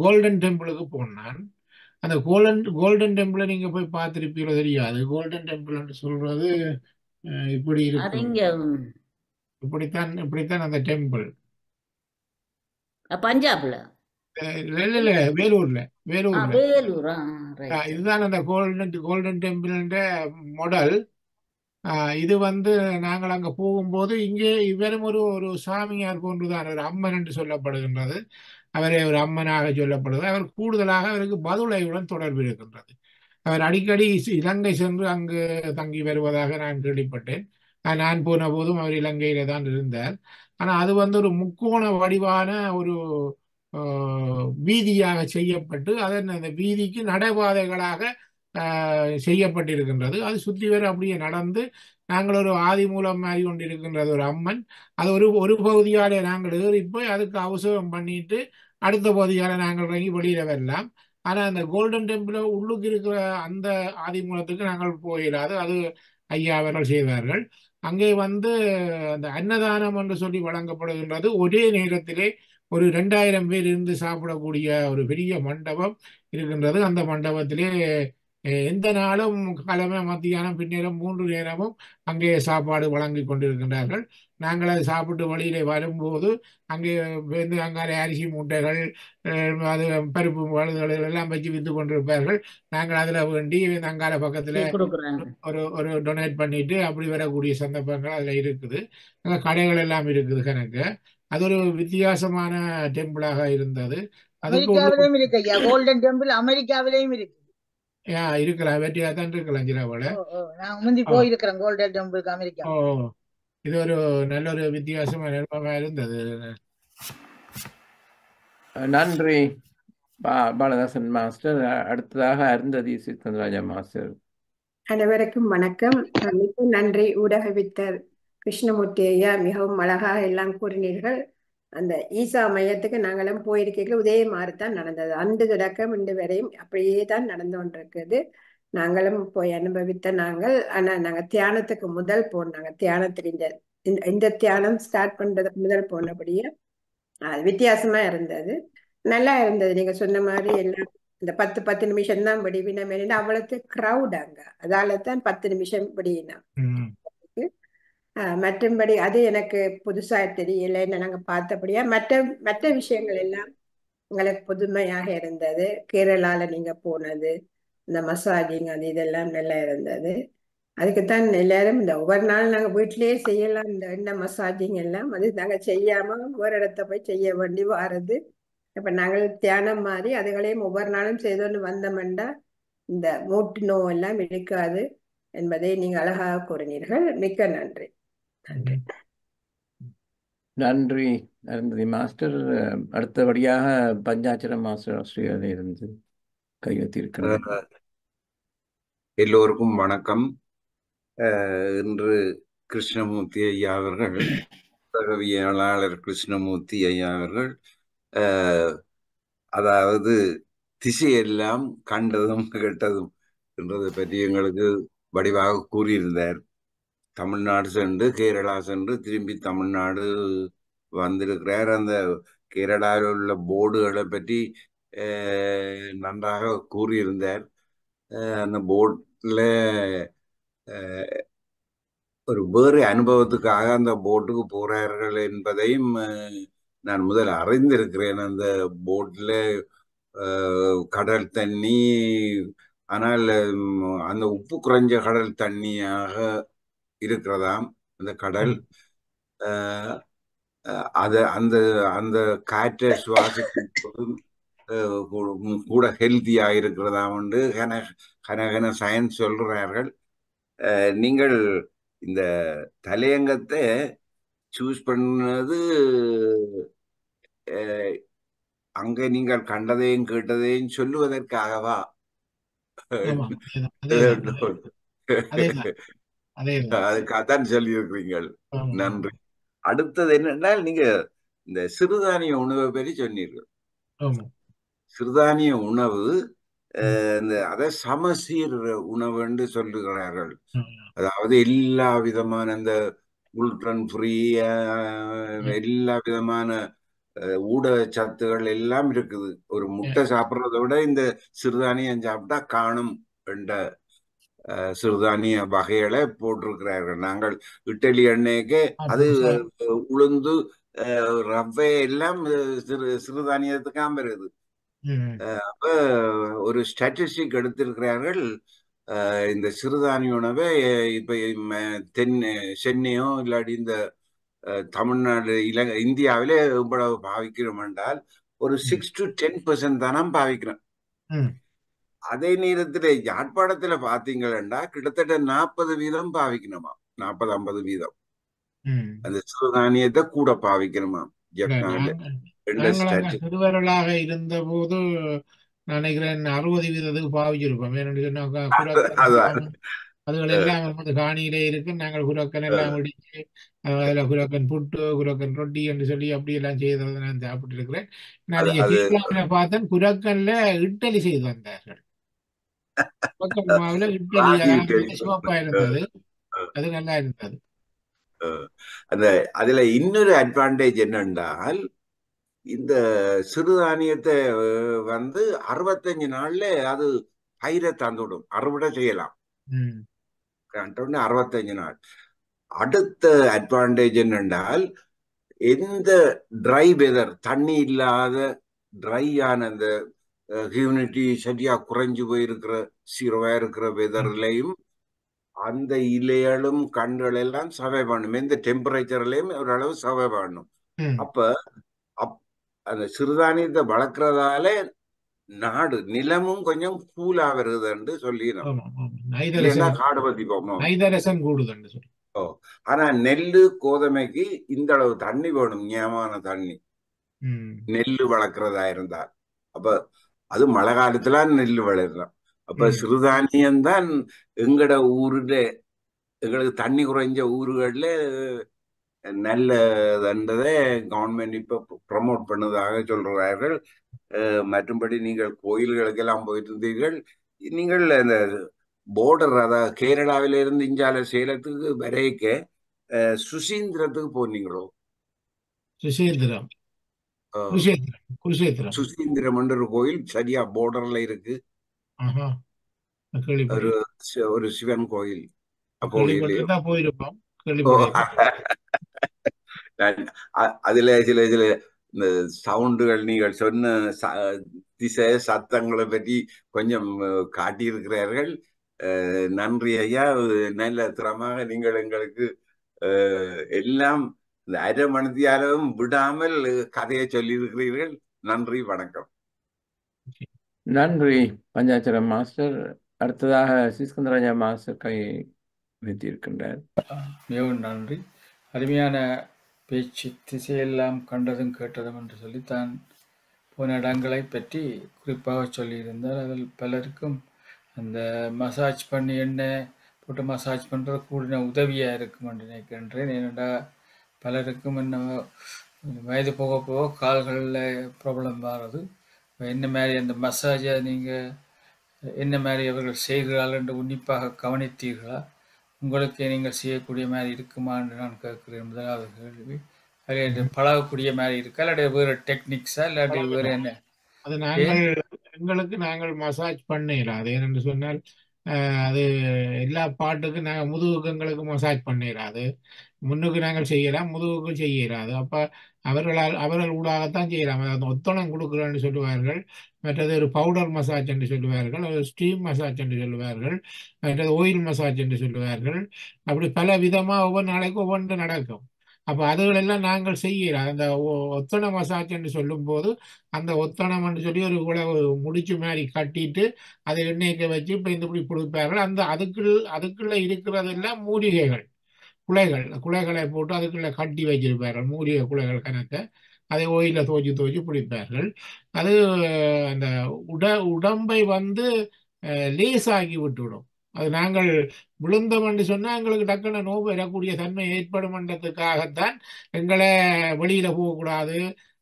கோல்டன் டெம்பிளுக்கு போனான். அந்த கோல்டன் டெம்பிளை நீங்க போய் பார்த்திருப்பீங்களோ தெரியாது. கோல்டன் டெம்பிள் சொல்றது இப்படி இருக்கு. இப்படித்தான் அந்த டெம்பிள். பஞ்சாப்ல இல்ல வேலூர்ல. வேலூரா? இதுதான் அந்த கோல்டன் டெம்பிள் மாடல். இது நாங்கள் அங்க போகும்போது இங்கே இவரும் ஒரு சாமியார் போன்றுதான், ஒரு அம்மன் என்று சொல்லப்படுகின்றது. அவரே ஒரு அம்மனாக சொல்லப்படுது. அவர் கூடுதலாக அவருக்கு பதுளையுடன் தொடர்பு இருக்கின்றது. அவர் அடிக்கடி இலங்கை சென்று அங்கு தங்கி வருவதாக நான் கேள்விப்பட்டேன். நான் போன போதும் அவர் இலங்கையில தான் இருந்தார். ஆனால் அது ஒரு முக்கோண வடிவான ஒரு வீதியாக செய்யப்பட்டு அதன் அந்த வீதிக்கு நடைபாதைகளாக செய்யப்பட்டிருக்கின்றது. அது சுற்றி வர அப்படியே நடந்து நாங்கள் ஒரு ஆதி மூலம் மாதிரி கொண்டு இருக்கின்றது ஒரு அம்மன். அது ஒரு பகுதியாலே நாங்கள் ஏறி போய் அதுக்கு அவசரம் பண்ணிட்டு அடுத்த பகுதியால நாங்கள் இறங்கி வெளியில வரலாம். ஆனா அந்த கோல்டன் டெம்பிள் உள்ளுக்கு இருக்கிற அந்த ஆதி மூலத்துக்கு நாங்கள் போயிடாது. அது ஐயா அவர்கள் செய்வார்கள். அங்கே அந்த அன்னதானம் என்று சொல்லி வழங்கப்படுகின்றது. ஒரே நேரத்திலே ஒரு 2000 பேர் இருந்து சாப்பிடக்கூடிய ஒரு பெரிய மண்டபம் இருக்கின்றது. அந்த மண்டபத்திலே எந்த நாளும் காலமே மத்தியானம் பின்னேரம் 3 நேரமும் அங்கே சாப்பாடு வழங்கி கொண்டிருக்கின்றார்கள். நாங்கள் அதை சாப்பிட்டு வழியிலே வரும்போது அங்கே அங்காலே அரிசி மூட்டைகள், அது பருப்பு வழுதுகள் எல்லாம் வச்சு வித்து கொண்டிருப்பார்கள். நாங்கள் அதில் வேண்டி அங்கால பக்கத்தில் ஒரு டொனேட் பண்ணிட்டு அப்படி வரக்கூடிய சந்தர்ப்பங்கள் அதில் இருக்குது. அங்கே கடைகள் எல்லாம் இருக்குது கணக்கு. அது ஒரு வித்தியாசமான டெம்பிளாக இருந்தது. அமெரிக்காவிலேயும் இருக்கு ஐயா, கோல்டன் டெம்பிள் அமெரிக்காவிலேயும் இருக்கு. இருக்கலாம், வெற்றியா தான் இருக்கலாம் சிலவோட. நான் முந்தி போயிருக்கிறேன் கோல்டன் டெம்பிளுக்கு அமெரிக்கா. இது ஒரு நல்ல ஒரு வித்தியாசமான அனுபவமா இருந்தது. நன்றி பாலதாசன் மாஸ்டர். அடுத்ததாக அருந்ததி சித்தராஜா மாஸ்டர். அனைவருக்கும் வணக்கம். நன்றி ஊடகவித்தர் கிருஷ்ணமூர்த்தி ஐயா, மிகவும் அழகாக எல்லாம் கூறினீர்கள். அந்த ஈசா மையத்துக்கு நாங்களும் போயிருக்கீங்க, இதே மாதிரி தான் நடந்தது. அன்று தொடக்கம் இன்று வரையும் அப்படியே தான் நடந்து கொண்டிருக்குது. நாங்களும் போய் அனுபவித்த நாங்கள். ஆனா நாங்கள் தியானத்துக்கு முதல் போனாங்க. தியானத்துக்கு இந்த தியானம் ஸ்டார்ட் பண்றதுக்கு முதல் போனபடியே வித்தியாசமா இருந்தது, நல்லா இருந்தது. நீங்க சொன்ன மாதிரி எல்லாம் இந்த 10 நிமிஷம் தான் விடிவினம். அவ்வளவு கிரௌட் அங்க, அதால தான் 10 நிமிஷம் விடினா. மற்றபடி அது எனக்கு புதுசா தெரியல. நாங்க பார்த்தபடியா மற்ற விஷயங்கள் எல்லாம் உங்களுக்கு புதுமையாக இருந்தது. கேரளால நீங்க போனது, இந்த மசாஜிங் அது இதெல்லாம் நல்லா இருந்தது. அதுக்குத்தான் எல்லாரும் இந்த ஒவ்வொரு நாள் நாங்க வீட்டிலேயே செய்யலாம் இந்த எண்ணெய் மசாஜிங் எல்லாம். அது நாங்க செய்யாம ஒரு இடத்த போய் செய்ய வேண்டி வாரது. இப்ப நாங்கள் தியானம் மாதிரி அதுகளையும் ஒவ்வொரு நாளும் செய்தோன்னு வந்தோம்னா இந்த மூட்டு நோயெல்லாம் இருக்காது என்பதை நீங்க அழகாக கூறினீர்கள். மிக்க நன்றி. நன்றி அருந்ததி மாஸ்டர். அடுத்தபடியாக பஞ்சாட்சரம் மாஸ்டர் ஆஸ்திரேலியாவில இருந்து கையெழுத்திருக்கிறார். எல்லோருக்கும் வணக்கம். இன்று கிருஷ்ணமூர்த்தி ஐயா அவர்கள், உலகவியலாளர் கிருஷ்ணமூர்த்தி ஐயா அவர்கள் அதாவது திசையெல்லாம் கண்டதும் கேட்டதும் என்றதை பற்றி எங்களுக்கு வடிவாக கூறியிருந்தார். தமிழ்நாடு சென்று கேரளா சென்று திரும்பி தமிழ்நாடு வந்திருக்கிறார். அந்த கேரளாவில் உள்ள போர்டுகளை பற்றி நன்றாக கூறியிருந்தார். அந்த போர்டில் ஒரு வேறு அனுபவத்துக்காக அந்த போட்டுக்கு போறார்கள் என்பதையும் நான் முதல் அறிந்திருக்கிறேன். அந்த போட்டில் கடல் தண்ணி, ஆனால் அந்த உப்பு குறைஞ்ச கடல் தண்ணியாக இருக்கிறதாம் அந்த கடல். அது அந்த அந்த காற்றை சுவாசிக்கும் போது கூட ஹெல்த்தியா இருக்கிறதா உண்டு கன சயின்ஸ் சொல்றார்கள். நீங்கள் இந்த தலையங்கத்தை சூஸ் பண்ணது அங்க நீங்கள் கண்டதையும் கேட்டதையும் சொல்லுவதற்காகவா? ஆமாம், அதேதான் அதேதான் அதேதான். அதுக்காகத்தான் சொல்லி இருக்கிறீங்கள். ஆமாம், நன்றி. அடுத்தது என்னென்றால் நீங்க இந்த சிறுதானிய உணவை பற்றி சொன்னீர்கள். ஆமாம். சிறுதானிய உணவு அதை சமசீர் உணவு என்று சொல்லுகிறார்கள். அதாவது எல்லா விதமான இந்த குளுட்டன் ஃப்ரீ எல்லா விதமான ஊடக சத்துகள் எல்லாம் இருக்குது. ஒரு முட்டை சாப்பிட்றத விட இந்த சிறுதானியம் சாப்பிட்டா காணும் என்ற சிறுதானிய வகைகளை போட்டிருக்கிறார்கள். நாங்கள் இட்டலி எண்ணெய்க்கு அது உளுந்து ரவை எல்லாம் சிறுதானியத்துக்காம வருது. அப்ப ஒரு ஸ்டாட்டிஸ்டிக் எடுத்திருக்கிறார்கள். இந்த சிறுதானிய உணவை இப்ப சென்னையோ இல்லாட்டி இந்த தமிழ்நாடு இந்தியாவிலே இவ்வளவு பாவிக்கிறோம் என்றால் ஒரு 6 to 10% தானே பாவிக்கிறோம். அதே நேரத்தில் யாழ்ப்பாணத்துல பாத்தீங்கன்னா கிட்டத்தட்ட 40 வீதம் பாவிக்கணுமா, 40-50 வீதம் அந்த சிறுதானியத்தை கூட பாவிக்கணுமா. சிறுவர்களாக இருந்த போது நினைக்கிறேன் 60 வீதத்துக்கு பாவிச்சிருப்போம். ஏன்னு சொன்னா அதுகள் எல்லாம் வந்து காணியிலே இருக்கு. நாங்கள் குரக்கன் எல்லாம் இடிச்சு அதுல குரக்கன் புட்டு குரக்கன் ரொட்டி என்று சொல்லி அப்படி எல்லாம் செய்ததை நான் சாப்பிட்டு இருக்கிறேன். நான் நீங்க சீக்கிரம் பார்த்தேன் குரக்கன்ல இட்டலி செய்து வந்தார்கள். குரக்கன் மாவுல இட்டலி சிவப்பா இருந்தது, அது நல்லா இருந்தது. அதுல இன்னொரு அட்வான்டேஜ் என்னென்றால் இந்த சிறுதானியத்தை வந்து 65 நாள்ல அது பயிரை தந்துவிடும், அறுவடை செய்யலாம். 65 நாள். அடுத்த அட்வான்டேஜ் என்னென்றால் எந்த ட்ரை வெதர், தண்ணி இல்லாத ட்ரையான அந்த ஹியூமிடிட்டி சரியா குறைஞ்சு போயிருக்கிற சீரோவா இருக்கிற வெதர்லையும் அந்த இலைகளும் கண்கள் எல்லாம் சர்வை பண்ணும். எந்த டெம்பரேச்சர்லயும் ஓரளவு சர்வை பண்ணும். அப்ப அந்த சிறுதானியத்தை வளர்க்கறதால நாடு நிலமும் கொஞ்சம் கூலா வருதுன்னு சொல்லி காடு பத்தி போகும். ஆனா நெல்லு கோதுமைக்கு இந்த அளவு தண்ணி வேணும், நியமான தண்ணி நெல்லு வளர்க்கறதா இருந்தால். அப்ப அது மழை காலத்துல நெல்லு வளரலாம். அப்ப சிறுதானியம் தான் எங்கட ஊருல எங்களுக்கு தண்ணி குறைஞ்ச ஊர்கள்ல நல்லதன்றதை கவர்மெண்ட் இப்ப ப்ரமோட் பண்ணதாக சொல்றார்கள். மற்றும்படி நீங்கள் கோயில்களுக்கெல்லாம் போயிட்டு இருந்தீர்கள். நீங்கள் அந்த போர்டர், அதாவது கேரளாவில இருந்து இந்தியாவில சேலத்துக்கு வரைக்க சுசீந்திரத்துக்கு போனீங்களோ? சுசீந்திரம் ஒரு கோயில் சரியா போர்டர்ல இருக்கு. ஒரு சிவன் கோயில். அதுல சில சில இந்த சவுண்டுகள் நீங்கள் சொன்ன திசை சத்தங்களை பற்றி கொஞ்சம் காட்டியிருக்கிறார்கள். நன்றி ஐயா. நல்ல திறமாக நீங்கள் எங்களுக்கு எல்லாம் இந்த அரை மணித்தியாலும் விடாமல் கதையை சொல்லியிருக்கிறீர்கள். நன்றி, வணக்கம். நன்றி பஞ்சாச்சரம் மாஸ்டர். அடுத்ததாக சிஸ்கந்தராஜா மாஸ்டர் கை வைத்திருக்கின்றார். மிகவும் நன்றி. அருமையான பேச்சு. திசையெல்லாம் கண்டதும் கேட்டதும் என்று சொல்லித்தான் போன இடங்களை பற்றி குறிப்பாக சொல்லியிருந்தார். அதில் பலருக்கும் அந்த மசாஜ் பண்ணி எண்ணெய் போட்டு மசாஜ் பண்ணுறது கூடின உதவியாக இருக்கும் என்று நினைக்கின்றேன். ஏனென்றால் பலருக்கும் என்ன வயது போக போக கால்களில் ப்ராப்ளம் வர்றது. என்ன மாதிரி அந்த மசாஜை நீங்கள் என்ன மாதிரி அவர்கள் செய்கிறார்கள் என்று உன்னிப்பாக கவனித்தீர்களா? உங்களுக்கு நீங்கள் செய்யக்கூடிய மாதிரி இருக்குமா என்று நான் கேட்கிறேன். முதலாவது கேள்வி. அது பழகக்கூடிய மாதிரி இருக்கா, இல்லாட்டி வேறு டெக்னிக்ஸா, இல்லாட்டி வேறு என்ன? அது எங்களுக்கு நாங்கள் மசாஜ் பண்ணிடலாம். அது ஏனென்று சொன்னால் அது எல்லா பாட்டுக்கும் நாங்கள் முதுகுக்கு எங்களுக்கு மசாஜ் பண்ணிடாது. முன்னுக்கு நாங்கள் செய்யலாம், முதுகுக்கும் செய்யலாது. அப்போ அவர்கள் ஊடாகத்தான் செய்யலாம். அதாவது ஒத்தனம் கொடுக்குறோன்னு சொல்லுவார்கள், மற்றது ஒரு பவுடர் மசாஜ் என்று சொல்லுவார்கள், ஒரு ஸ்டீம் மசாஜ் என்று சொல்லுவார்கள், மற்றது ஆயில் மசாஜ் என்று சொல்லுவார்கள். அப்படி பல விதமாக ஒவ்வொரு நாளைக்கும் ஒவ்வொன்று நடக்கும். அப்போ அதுகளெல்லாம் நாங்கள் செய்யலாம். அந்த ஒத்தனை மசாஜ் என்று சொல்லும்போது அந்த ஒத்தனம் என்று சொல்லி ஒரு உழவு முடிச்சு மாதிரி கட்டிட்டு அதை எண்ணெய்க்க வச்சு இப்போ இந்த இப்படி கொடுப்பார்கள். அந்த அதுக்குள்ள இருக்கிறதெல்லாம் மூலிகைகள், குலைகளை போட்டு அதுக்குள்ள கட்டி வச்சிருப்பார்கள். மூலிகை குலைகள் கணக்க அதை ஓயில துவச்சி பிடிப்பார்கள். அது அந்த உடம்பை வந்து லேசாகி விட்டுவிடும். அது நாங்கள் விழுந்தோம் என்று சொன்னால் எங்களுக்கு டக்குன்னு நோய் வரக்கூடிய தன்மை ஏற்படும்ன்றதுக்காகத்தான் எங்களை வெளியில போகக்கூடாது,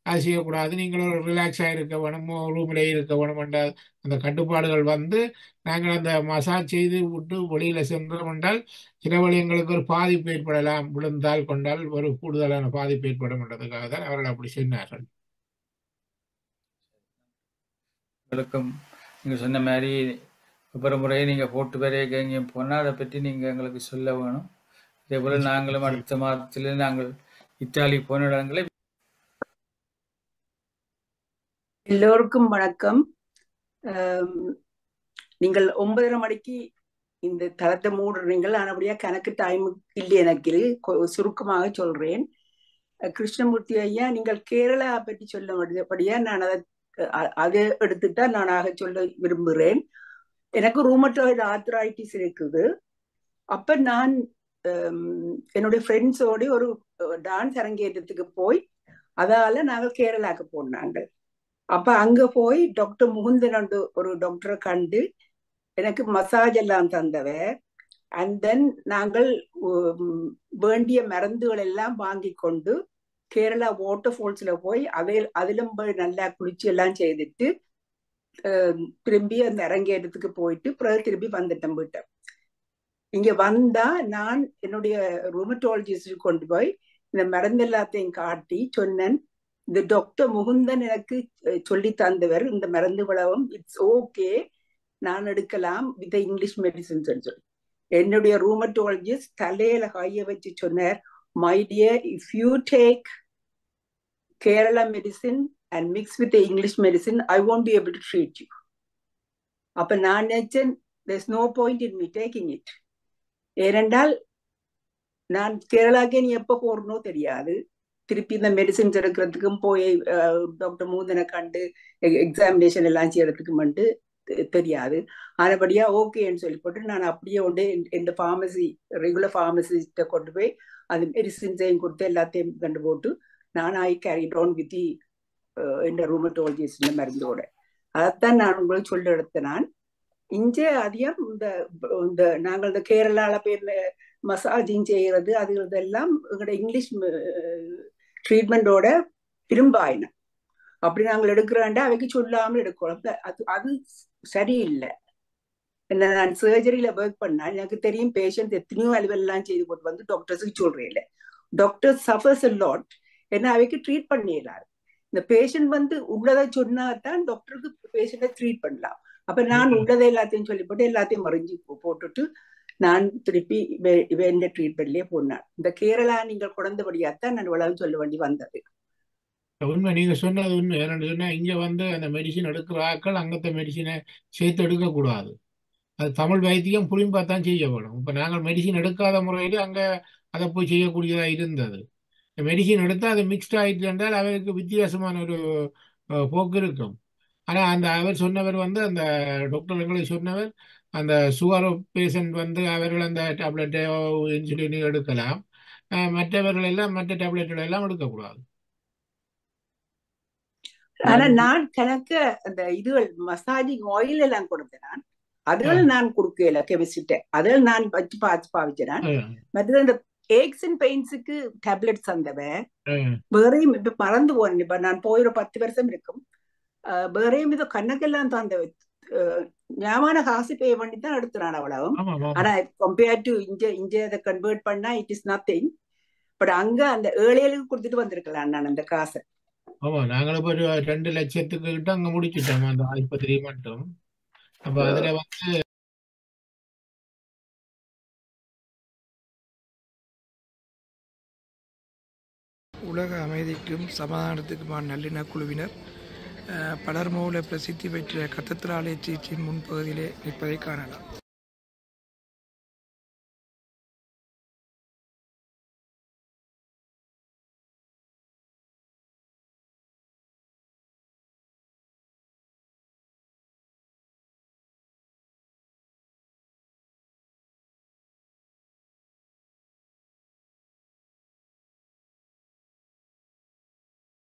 அது செய்யக்கூடாது, நீங்கள் ஒரு ரிலாக்ஸாக இருக்க வேணும், ரூமிலே இருக்க வேணும் என்ற அந்த கட்டுப்பாடுகள் வந்து நாங்கள் அந்த மசாஜ் செய்து விட்டு வெளியில சென்றோம் என்றால் சில வழி எங்களுக்கு ஒரு பாதிப்பு ஏற்படலாம், விழுந்தால் கொண்டால் ஒரு கூடுதலான பாதிப்பு ஏற்படும் என்றதுக்காக தான் அவர்கள் அப்படி சொன்னார்கள். உங்களுக்கும் நீங்கள் சொன்ன மாதிரி ஒவ்வொரு முறையும் நீங்கள் போட்டு வரைய எங்கேயும் போனால் அதை பற்றி நீங்கள் எங்களுக்கு சொல்ல வேணும். இதே போல் நாங்களும் அடுத்த மாதத்தில் நாங்கள் இத்தாலி போன இடங்களை. எல்லோருக்கும் வணக்கம். நீங்கள் 9:30 மணிக்கு இந்த தளத்தை மூடுறீங்கள். ஆனபடியா கணக்கு டைம் இல்லை எனக்கு. சுருக்கமாக சொல்றேன். கிருஷ்ணமூர்த்தி ஐயா, நீங்கள் கேரளா பற்றி சொல்ல வேண்டியபடியா நான் அதை எடுத்துட்டா நானாக சொல்ல விரும்புகிறேன். எனக்கு ரூமட்டாய்டு ஆர்த்ரைட்டிஸ் இருக்குது. அப்ப நான் என்னுடைய ஃப்ரெண்ட்ஸோட ஒரு டான்ஸ் அரங்கேற்றத்துக்கு போய் அதால நாங்கள் கேரளாவுக்கு போனாங்க. அப்ப அங்க போய் டாக்டர் முகுந்தன் ஒரு டாக்டரை கண்டு எனக்கு மசாஜ் எல்லாம் தந்தவர். அண்ட் தென் நாங்கள் வேண்டிய மருந்துகள் எல்லாம் வாங்கி கொண்டு கேரளா வாட்டர் ஃபால்ஸ்ல போய் அதிலும் போய் நல்லா குளிச்சு எல்லாம் செய்துட்டு திரும்பி அந்த அரங்கேற்றத்துக்கு போயிட்டு பிறகு திரும்பி வந்துட்டேன் வீட்டை. இங்க வந்தா நான் என்னுடைய ரூமட்டாலஜிஸ்ட் கொண்டு போய் இந்த மருந்து எல்லாத்தையும் காட்டி சொன்னேன், இந்த டாக்டர் முகுந்தன் எனக்கு சொல்லி தந்தவர், இந்த மருந்து வளவும் இட்ஸ் ஓகே, நான் எடுக்கலாம் வித் இங்கிலீஷ் மெடிசன் சொல்லி. என்னுடைய ரூமட்டாலஜிஸ்ட் தலையில கைய வச்சு சொன்னார், my dear, if you take Kerala medicine and mix with the English medicine, I won't be able to treat you. அப்ப நான் நினைச்சேன், there's no point in me taking it. ஏனென்றால் நான் கேரளாக்கே நீ எப்ப போறனோ தெரியாது. திருப்பி இந்த மெடிசின்ஸ் எடுக்கிறதுக்கும் போய் டாக்டர் மூந்தனை கண்டு எக்ஸாமினேஷன் எல்லாம் செய்யறதுக்கு தெரியாது. ஆனபடியா ஓகேன்னு சொல்லி போட்டு நான் அப்படியே கொண்டு எந்த ஃபார்மசி ரெகுலர் ஃபார்மசிஸ்ட கொண்டு போய் அது மெடிசின்ஸையும் கொடுத்து எல்லாத்தையும் கண்டு போட்டு நான் கேரிட் ஆன் வித் இந்த ரூமட்டாலஜிஸ்ட் மருந்தோட. அதைத்தான் நான் உங்களுக்கு சொல்ல எடுத்தேன். நான் இங்கே அதிகம் இந்த நாங்கள் இந்த கேரளால போய் மசாஜிங் செய்யறது அது இதெல்லாம் எங்களோட இங்கிலீஷ் ட்ரீட்மெண்டோட விரும்பாயின. அப்படி நாங்கள் எடுக்கிறோண்டா அவைக்கு சொல்லாமல் எடுக்கணும். அது சரியில்லை. என்ன, நான் சர்ஜரியில ஒர்க் பண்ணா எனக்கு தெரியும், பேஷண்ட் எத்தனையோ அலுவலாம் செய்து போட்டு வந்து டாக்டர்ஸுக்கு சொல்றேன். Doctor suffers a lot. என்ன அவைக்கு ட்ரீட் பண்ணிடலாரு. இந்த பேஷண்ட் உள்ளதை சொன்னாதான் டாக்டருக்கு பேஷண்ட்டை ட்ரீட் பண்ணலாம். அப்ப நான் உள்ளதை எல்லாத்தையும் சொல்லி போட்டு எல்லாத்தையும் மறைஞ்சு போட்டுட்டு நான் திருப்பி வேண்ட ட்ரீட்மெண்ட்லயே போனேன். இந்த கேரளா நீங்கள் குழந்தபடியாத்தான் நான் இவ்வளவு சொல்ல வேண்டி வந்தது. உண்மை, நீங்க சொன்னது உண்மை. என்னன்னு சொன்னா இங்க அந்த மெடிசின் எடுக்கிற ஆட்கள் அங்கத்த மெடிசினை சேர்த்து எடுக்கக்கூடாது. அது தமிழ் வைத்தியம் புரிம்பாத்தான் செய்ய வேணும். இப்ப நாங்கள் மெடிசின் எடுக்காத முறையில அங்க அதை போய் செய்யக்கூடியதா இருந்தது. மெடிசின் எடுத்தால் அது மிக்ஸ்ட் ஆகிட்டு என்றால் அவருக்கு வித்தியாசமான ஒரு போக்கு இருக்கும். ஆனால் அவர் சொன்னவர் அந்த டாக்டர் எங்களுக்கு சொன்னவர், அந்த சுகர் பேஷண்ட் அவர்கள் அந்த டேப்லெட்டை இன்சுலின் எடுக்கலாம், மற்றவர்கள் எல்லாம் மற்ற டேப்லெட்டுகள் எல்லாம் எடுக்கக்கூடாது. ஆனா நான் கணக்க அந்த இதுகள் மசாஜிங் ஆயில் எல்லாம் கொடுத்தேன். அதுகள் நான் கொடுக்கல கெமிஸ்ட்ரிட்ட, அதில் நான் வச்சு பாவிச்சேன். மற்றது அந்த ஏக்ஸ் அண்ட் பெயின்ஸுக்கு டேப்லெட்ஸ் தந்தவன் வேறையும் இப்ப மறந்து போனேன். இப்ப நான் போய் ஒரு 10 வருஷம் இருக்கும். வேறையும் இதோ கண்ணக்கெல்லாம் தந்த ஞாபக காசு பே பண்ணி தான் எடுத்துறான் அவ்வளவும். ஆனா கம்பேர் டு இங்க அதை கன்வெர்ட் பண்ணா இட் இஸ் நத்திங். பட் அங்க அந்த ஏழைகளுக்கு கொடுத்துட்டு வந்திருக்கலாம் நான் அந்த காசை. ஆமா, நாங்களும் ஒரு 2 லட்சத்துக்கு கிட்ட அங்க முடிச்சுட்டோம் அந்த ஆஸ்பத்திரி மட்டும். அப்ப அதுல உலக அமைதிக்கும் சமாதானத்துக்குமான நல்லிண குழுவினர் பலர்மூல பிரசித்தி பெற்ற கத்தத்திராலய சர்ச்சின் முன்பகுதியிலே நிற்பதை காணலாம்.